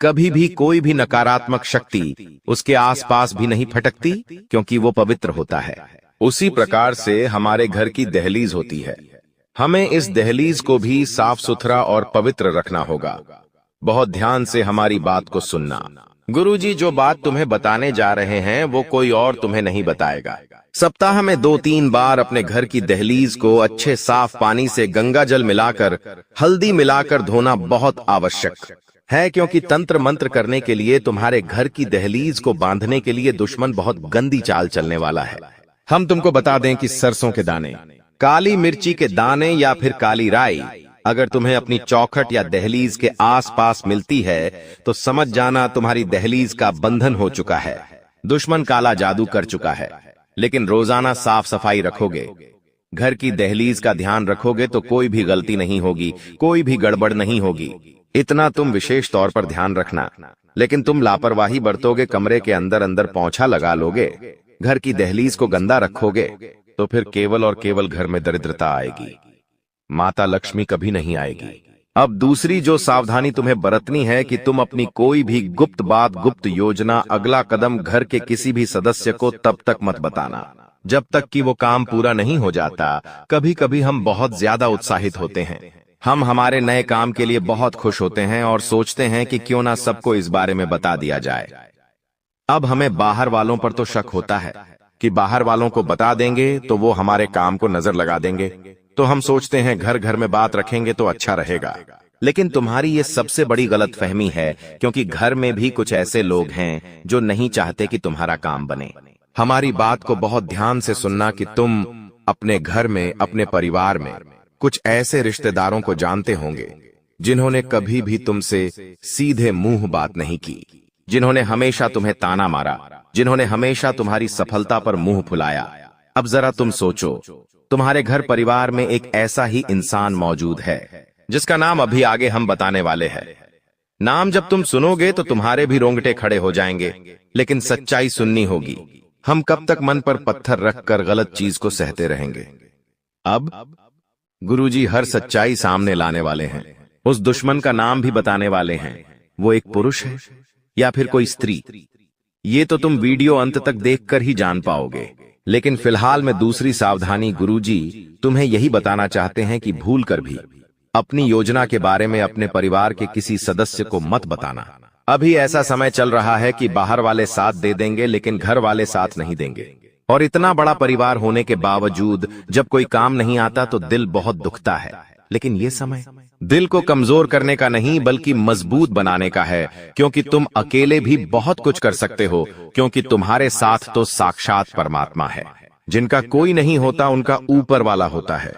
कभी भी कोई भी नकारात्मक शक्ति उसके आसपास भी नहीं फटकती, क्योंकि वो पवित्र होता है। उसी प्रकार से हमारे घर की दहलीज होती है। हमें इस दहलीज को भी साफ सुथरा और पवित्र रखना होगा। बहुत ध्यान से हमारी बात को सुनना। गुरुजी जो बात तुम्हें बताने जा रहे हैं वो कोई और तुम्हें नहीं बताएगा। सप्ताह में 2-3 बार अपने घर की दहलीज को अच्छे साफ पानी से गंगा जल मिलाकर, हल्दी मिलाकर धोना बहुत आवश्यक है, क्योंकि तंत्र मंत्र करने के लिए तुम्हारे घर की दहलीज को बांधने के लिए दुश्मन बहुत गंदी चाल चलने वाला है। हम तुमको बता दें कि सरसों के दाने, काली मिर्ची के दाने या फिर काली राई अगर तुम्हें अपनी चौखट या दहलीज के आसपास मिलती है तो समझ जाना तुम्हारी दहलीज का बंधन हो चुका है। दुश्मन काला जादू कर चुका है। लेकिन रोजाना साफ सफाई रखोगे, घर की दहलीज का ध्यान रखोगे तो कोई भी गलती नहीं होगी, कोई भी गड़बड़ नहीं होगी। इतना तुम विशेष तौर पर ध्यान रखना। लेकिन तुम लापरवाही बरतोगे, कमरे के अंदर अंदर पोंछा लगा लोगे, घर की दहलीज को गंदा रखोगे, तो फिर केवल और केवल घर में दरिद्रता आएगी, माता लक्ष्मी कभी नहीं आएगी। अब दूसरी जो सावधानी तुम्हें बरतनी है कि तुम अपनी कोई भी गुप्त बात, गुप्त योजना, अगला कदम घर के किसी भी सदस्य को तब तक मत बताना जब तक कि वो काम पूरा नहीं हो जाता। कभी कभी हम बहुत ज्यादा उत्साहित होते हैं, हम हमारे नए काम के लिए बहुत खुश होते हैं और सोचते हैं कि क्यों ना सबको इस बारे में बता दिया जाए। अब हमें बाहर वालों पर तो शक होता है कि बाहर वालों को बता देंगे तो वो हमारे काम को नजर लगा देंगे, तो हम सोचते हैं घर घर में बात रखेंगे तो अच्छा रहेगा। लेकिन तुम्हारी ये सबसे बड़ी गलतफहमी है, क्योंकि घर में भी कुछ ऐसे लोग हैं जो नहीं चाहते कि तुम्हारा काम बने। हमारी बात को बहुत ध्यान से सुनना कि तुम अपने घर में, अपने परिवार में कुछ ऐसे रिश्तेदारों को जानते होंगे जिन्होंने कभी भी तुमसे सीधे मुंह बात नहीं की, जिन्होंने हमेशा तुम्हें ताना मारा, जिन्होंने हमेशा तुम्हारी सफलता पर मुंह फुलाया। अब जरा तुम सोचो, तुम्हारे घर परिवार में एक ऐसा ही इंसान मौजूद है जिसका नाम अभी आगे हम बताने वाले हैं। नाम जब तुम सुनोगे तो तुम्हारे भी रोंगटे खड़े हो जाएंगे, लेकिन सच्चाई सुननी होगी। हम कब तक मन पर पत्थर रखकर गलत चीज को सहते रहेंगे? अब गुरुजी हर सच्चाई सामने लाने वाले हैं। उस दुश्मन का नाम भी बताने वाले हैं। वो एक पुरुष है या फिर कोई स्त्री, ये तो तुम वीडियो अंत तक देखकर ही जान पाओगे। लेकिन फिलहाल में दूसरी सावधानी गुरुजी तुम्हें यही बताना चाहते हैं कि भूल कर भी अपनी योजना के बारे में अपने परिवार के किसी सदस्य को मत बताना। अभी ऐसा समय चल रहा है कि बाहर वाले साथ दे देंगे लेकिन घर वाले साथ नहीं देंगे, और इतना बड़ा परिवार होने के बावजूद जब कोई काम नहीं आता तो दिल बहुत दुखता है। लेकिन ये समय दिल को कमजोर करने का नहीं बल्कि मजबूत बनाने का है, क्योंकि तुम अकेले भी बहुत कुछ कर सकते हो, क्योंकि तुम्हारे साथ तो साक्षात परमात्मा है। जिनका कोई नहीं होता उनका ऊपर वाला होता है।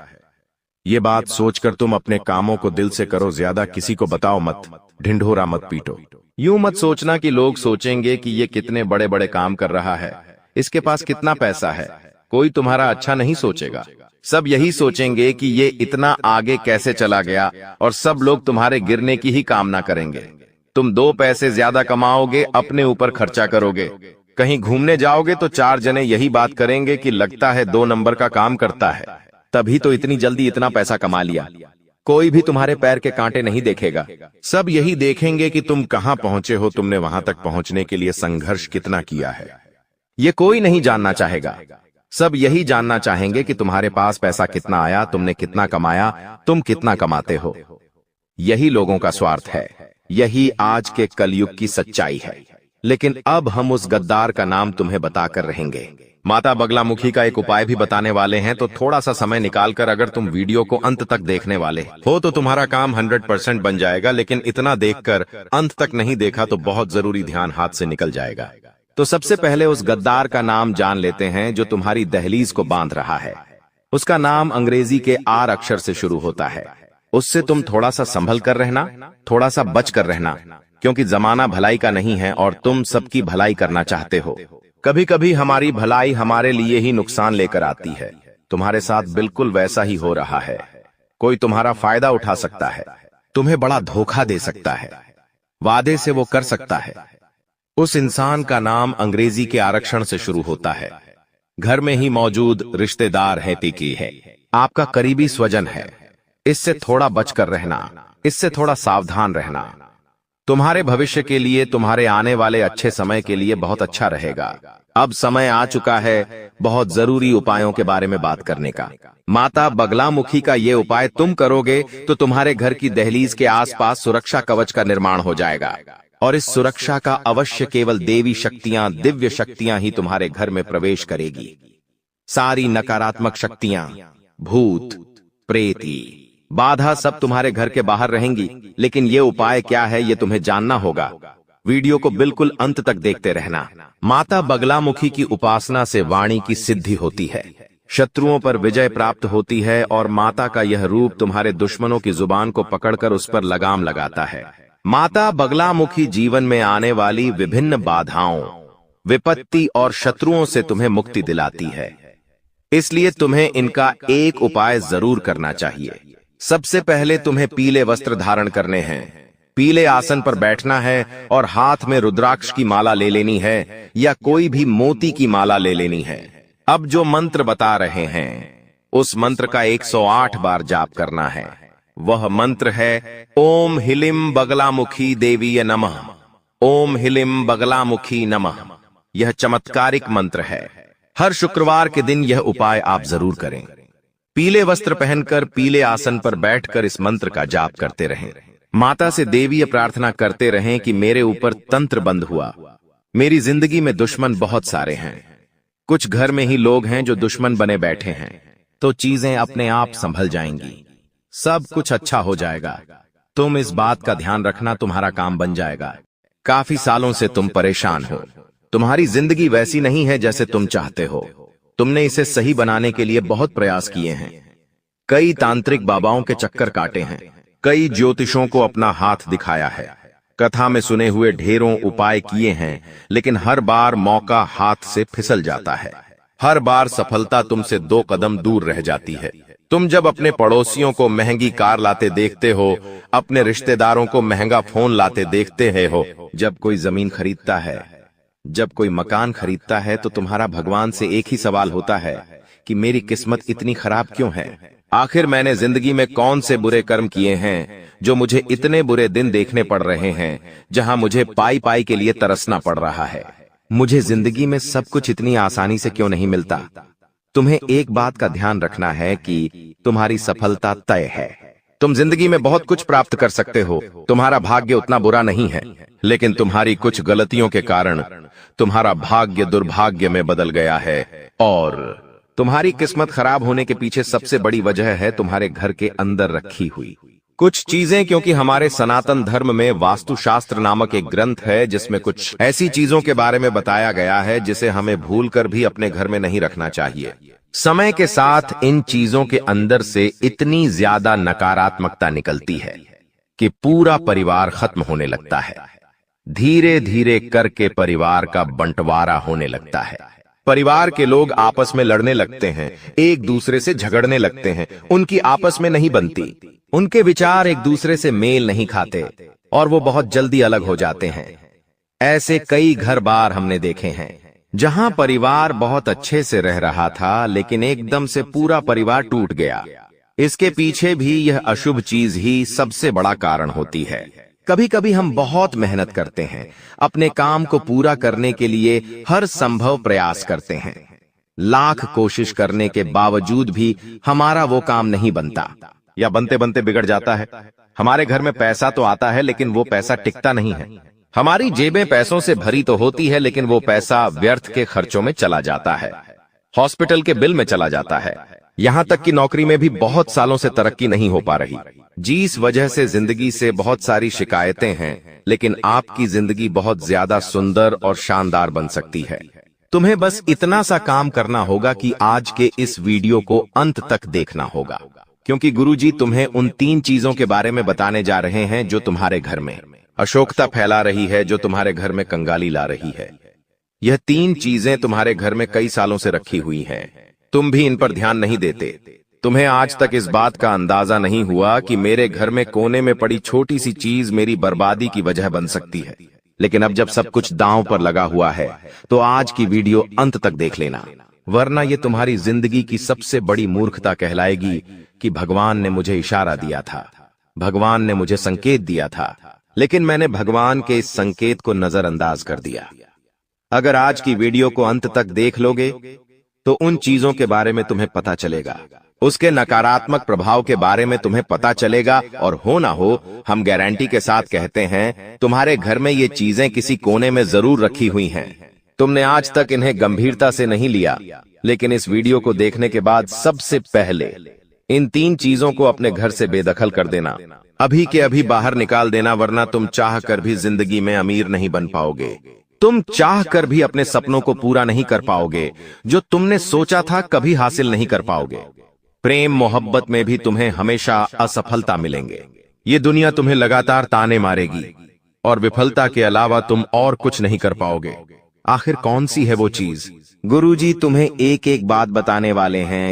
ये बात सोचकर तुम अपने कामों को दिल से करो, ज्यादा किसी को बताओ मत, ढिंढोरा मत पीटो। यूं मत सोचना कि लोग सोचेंगे कि ये कितने बड़े बड़े काम कर रहा है, इसके पास कितना पैसा है। कोई तुम्हारा अच्छा नहीं सोचेगा, सब यही सोचेंगे कि ये इतना आगे कैसे चला गया, और सब लोग तुम्हारे गिरने की ही कामना करेंगे। तुम 2 पैसे ज्यादा कमाओगे, अपने ऊपर खर्चा करोगे, कहीं घूमने जाओगे तो 4 जने यही बात करेंगे कि लगता है 2 नंबर का काम करता है, तभी तो इतनी जल्दी इतना पैसा कमा लिया। कोई भी तुम्हारे पैर के कांटे नहीं देखेगा, सब यही देखेंगे कि तुम कहां पहुंचे हो, तुमने वहां तक पहुंचने के लिए संघर्ष कितना किया है। ये कोई नहीं जानना चाहेगा, सब यही जानना चाहेंगे कि तुम्हारे पास पैसा कितना आया, तुमने कितना कमाया, तुम कितना कमाते हो। यही लोगों का स्वार्थ है, यही आज के कलयुग की सच्चाई है। लेकिन अब हम उस गद्दार का नाम तुम्हें बताकर रहेंगे। माता बगलामुखी का एक उपाय भी बताने वाले हैं, तो थोड़ा सा समय निकालकर अगर तुम वीडियो को अंत तक देखने वाले हो तो तुम्हारा काम 100% बन जाएगा। लेकिन इतना देखकर अंत तक नहीं देखा तो बहुत जरूरी ध्यान हाथ से निकल जाएगा। तो सबसे पहले उस गद्दार का नाम जान लेते हैं जो तुम्हारी दहलीज को बांध रहा है। उसका नाम अंग्रेजी के आर अक्षर से शुरू होता है। उससे तुम थोड़ा सा संभल कर रहना, थोड़ा सा बच कर रहना, क्योंकि जमाना भलाई का नहीं है और तुम सबकी भलाई करना चाहते हो। कभी कभी हमारी भलाई हमारे लिए ही नुकसान लेकर आती है। तुम्हारे साथ बिल्कुल वैसा ही हो रहा है। कोई तुम्हारा फायदा उठा सकता है, तुम्हें बड़ा धोखा दे सकता है, वादे से वो कर सकता है। उस इंसान का नाम अंग्रेजी के आरक्षण से शुरू होता है। घर में ही मौजूद रिश्तेदार है टिकी है, आपका करीबी स्वजन है। इससे थोड़ा बचकर रहना, इससे थोड़ा सावधान रहना। तुम्हारे भविष्य के लिए, तुम्हारे आने वाले अच्छे समय के लिए बहुत अच्छा रहेगा। अब समय आ चुका है बहुत जरूरी उपायों के बारे में बात करने का। माता बगलामुखी का ये उपाय तुम करोगे तो तुम्हारे घर की दहलीज के आसपास सुरक्षा कवच का निर्माण हो जाएगा, और इस सुरक्षा का अवश्य केवल देवी शक्तियां, दिव्य शक्तियां ही तुम्हारे घर में प्रवेश करेगी। सारी नकारात्मक शक्तियां, भूत, प्रेती, बाधा सब तुम्हारे घर के बाहर रहेंगी। लेकिन ये उपाय क्या है ये तुम्हें जानना होगा। वीडियो को बिल्कुल अंत तक देखते रहना। माता बगलामुखी की उपासना से वाणी की सिद्धि होती है, शत्रुओं पर विजय प्राप्त होती है, और माता का यह रूप तुम्हारे दुश्मनों की जुबान को पकड़कर उस पर लगाम लगाता है। माता बगलामुखी जीवन में आने वाली विभिन्न बाधाओं, विपत्ति और शत्रुओं से तुम्हें मुक्ति दिलाती है। इसलिए तुम्हें इनका एक उपाय जरूर करना चाहिए। सबसे पहले तुम्हें पीले वस्त्र धारण करने हैं, पीले आसन पर बैठना है और हाथ में रुद्राक्ष की माला ले लेनी है या कोई भी मोती की माला ले लेनी है। अब जो मंत्र बता रहे हैं उस मंत्र का 108 बार जाप करना है। वह मंत्र है ओम हिलिम बगलामुखी देवीय नमः, ओम हिलिम बगलामुखी नमः। यह चमत्कारिक मंत्र है। हर शुक्रवार के दिन यह उपाय आप जरूर करें। पीले वस्त्र पहनकर पीले आसन पर बैठकर इस मंत्र का जाप करते रहें। माता से देवीय प्रार्थना करते रहें कि मेरे ऊपर तंत्र बंद हुआ, मेरी जिंदगी में दुश्मन बहुत सारे हैं, कुछ घर में ही लोग हैं जो दुश्मन बने बैठे हैं, तो चीजें अपने आप संभल जाएंगी, सब कुछ अच्छा हो जाएगा। तुम इस बात का ध्यान रखना, तुम्हारा काम बन जाएगा। काफी सालों से तुम परेशान हो, तुम्हारी जिंदगी वैसी नहीं है जैसे तुम चाहते हो। तुमने इसे सही बनाने के लिए बहुत प्रयास किए हैं, कई तांत्रिक बाबाओं के चक्कर काटे हैं, कई ज्योतिषों को अपना हाथ दिखाया है, कथा में सुने हुए ढेरों उपाय किए हैं, लेकिन हर बार मौका हाथ से फिसल जाता है। हर बार सफलता तुमसे 2 कदम दूर रह जाती है। तुम जब अपने पड़ोसियों को महंगी कार लाते देखते हो, अपने रिश्तेदारों को महंगा फोन लाते देखते हो, जब कोई जमीन खरीदता है, जब कोई मकान खरीदता है, तो तुम्हारा भगवान से एक ही सवाल होता है कि मेरी किस्मत इतनी खराब क्यों है? आखिर मैंने जिंदगी में कौन से बुरे कर्म किए हैं जो मुझे इतने बुरे दिन देखने पड़ रहे हैं, जहां मुझे पाई पाई के लिए तरसना पड़ रहा है? मुझे जिंदगी में सब कुछ इतनी आसानी से क्यों नहीं मिलता? तुम्हें एक बात का ध्यान रखना है कि तुम्हारी सफलता तय है। तुम जिंदगी में बहुत कुछ प्राप्त कर सकते हो, तुम्हारा भाग्य उतना बुरा नहीं है, लेकिन तुम्हारी कुछ गलतियों के कारण तुम्हारा भाग्य दुर्भाग्य में बदल गया है, और तुम्हारी किस्मत खराब होने के पीछे सबसे बड़ी वजह है तुम्हारे घर के अंदर रखी हुई कुछ चीजें। क्योंकि हमारे सनातन धर्म में वास्तुशास्त्र नामक एक ग्रंथ है जिसमें कुछ ऐसी चीजों के बारे में बताया गया है जिसे हमें भूलकर भी अपने घर में नहीं रखना चाहिए। समय के साथ इन चीजों के अंदर से इतनी ज्यादा नकारात्मकता निकलती है कि पूरा परिवार खत्म होने लगता है। धीरे धीरे करके परिवार का बंटवारा होने लगता है। परिवार के लोग आपस में लड़ने लगते हैं, एक दूसरे से झगड़ने लगते हैं, उनकी आपस में नहीं बनती, उनके विचार एक दूसरे से मेल नहीं खाते और वो बहुत जल्दी अलग हो जाते हैं। ऐसे कई घर बार हमने देखे हैं जहां परिवार बहुत अच्छे से रह रहा था, लेकिन एकदम से पूरा परिवार टूट गया। इसके पीछे भी यह अशुभ चीज ही सबसे बड़ा कारण होती है। कभी कभी हम बहुत मेहनत करते हैं, अपने काम को पूरा करने के लिए हर संभव प्रयास करते हैं, लाख कोशिश करने के बावजूद भी हमारा वो काम नहीं बनता या बनते बनते बिगड़ जाता है। हमारे घर में पैसा तो आता है लेकिन वो पैसा टिकता नहीं है। हमारी जेबें पैसों से भरी तो होती है लेकिन वो पैसा व्यर्थ के खर्चों में चला जाता है, हॉस्पिटल के बिल में चला जाता है, यहां तक कि नौकरी में भी बहुत सालों से तरक्की नहीं हो पा रही। जिस वजह से जिंदगी से बहुत सारी शिकायतें हैं, लेकिन आपकी जिंदगी बहुत ज्यादा सुंदर और शानदार बन सकती है। तुम्हें बस इतना सा काम करना होगा कि आज के इस वीडियो को अंत तक देखना होगा, क्योंकि गुरुजी तुम्हें उन 3 चीजों के बारे में बताने जा रहे हैं जो तुम्हारे घर में अशोकता फैला रही है, जो तुम्हारे घर में कंगाली ला रही है। यह 3 चीजें तुम्हारे घर में कई सालों से रखी हुई हैं, तुम भी इन पर ध्यान नहीं देते। तुम्हें आज तक इस बात का अंदाजा नहीं हुआ कि मेरे घर में कोने में पड़ी छोटी सी चीज मेरी बर्बादी की वजह बन सकती है। लेकिन अब जब सब कुछ दांव पर लगा हुआ है तो आज की वीडियो अंत तक देख लेना। वरना ये तुम्हारी जिंदगी की सबसे बड़ी मूर्खता कहलाएगी कि भगवान ने मुझे इशारा दिया था, भगवान ने मुझे संकेत दिया था, लेकिन मैंने भगवान के इस संकेत को नजरअंदाज कर दिया। अगर आज की वीडियो को अंत तक देख लोगे तो उन चीजों के बारे में तुम्हें पता चलेगा, उसके नकारात्मक प्रभाव के बारे में तुम्हें पता चलेगा, और हो ना हो हम गारंटी के साथ कहते हैं तुम्हारे घर में ये चीजें किसी कोने में जरूर रखी हुई हैं। तुमने आज तक इन्हें गंभीरता से नहीं लिया, लेकिन इस वीडियो को देखने के बाद सबसे पहले इन 3 चीजों को अपने घर से बेदखल कर देना, अभी के अभी बाहर निकाल देना, वरना तुम चाह कर भी जिंदगी में अमीर नहीं बन पाओगे। तुम चाह कर भी अपने सपनों को पूरा नहीं कर पाओगे, जो तुमने सोचा था कभी हासिल नहीं कर पाओगे। प्रेम मोहब्बत में भी तुम्हें हमेशा असफलता मिलेंगे। ये दुनिया तुम्हें लगातार ताने मारेगी और विफलता के अलावा तुम और कुछ नहीं कर पाओगे। आखिर कौन सी है वो चीज? गुरुजी तुम्हें एक एक बात बताने वाले हैं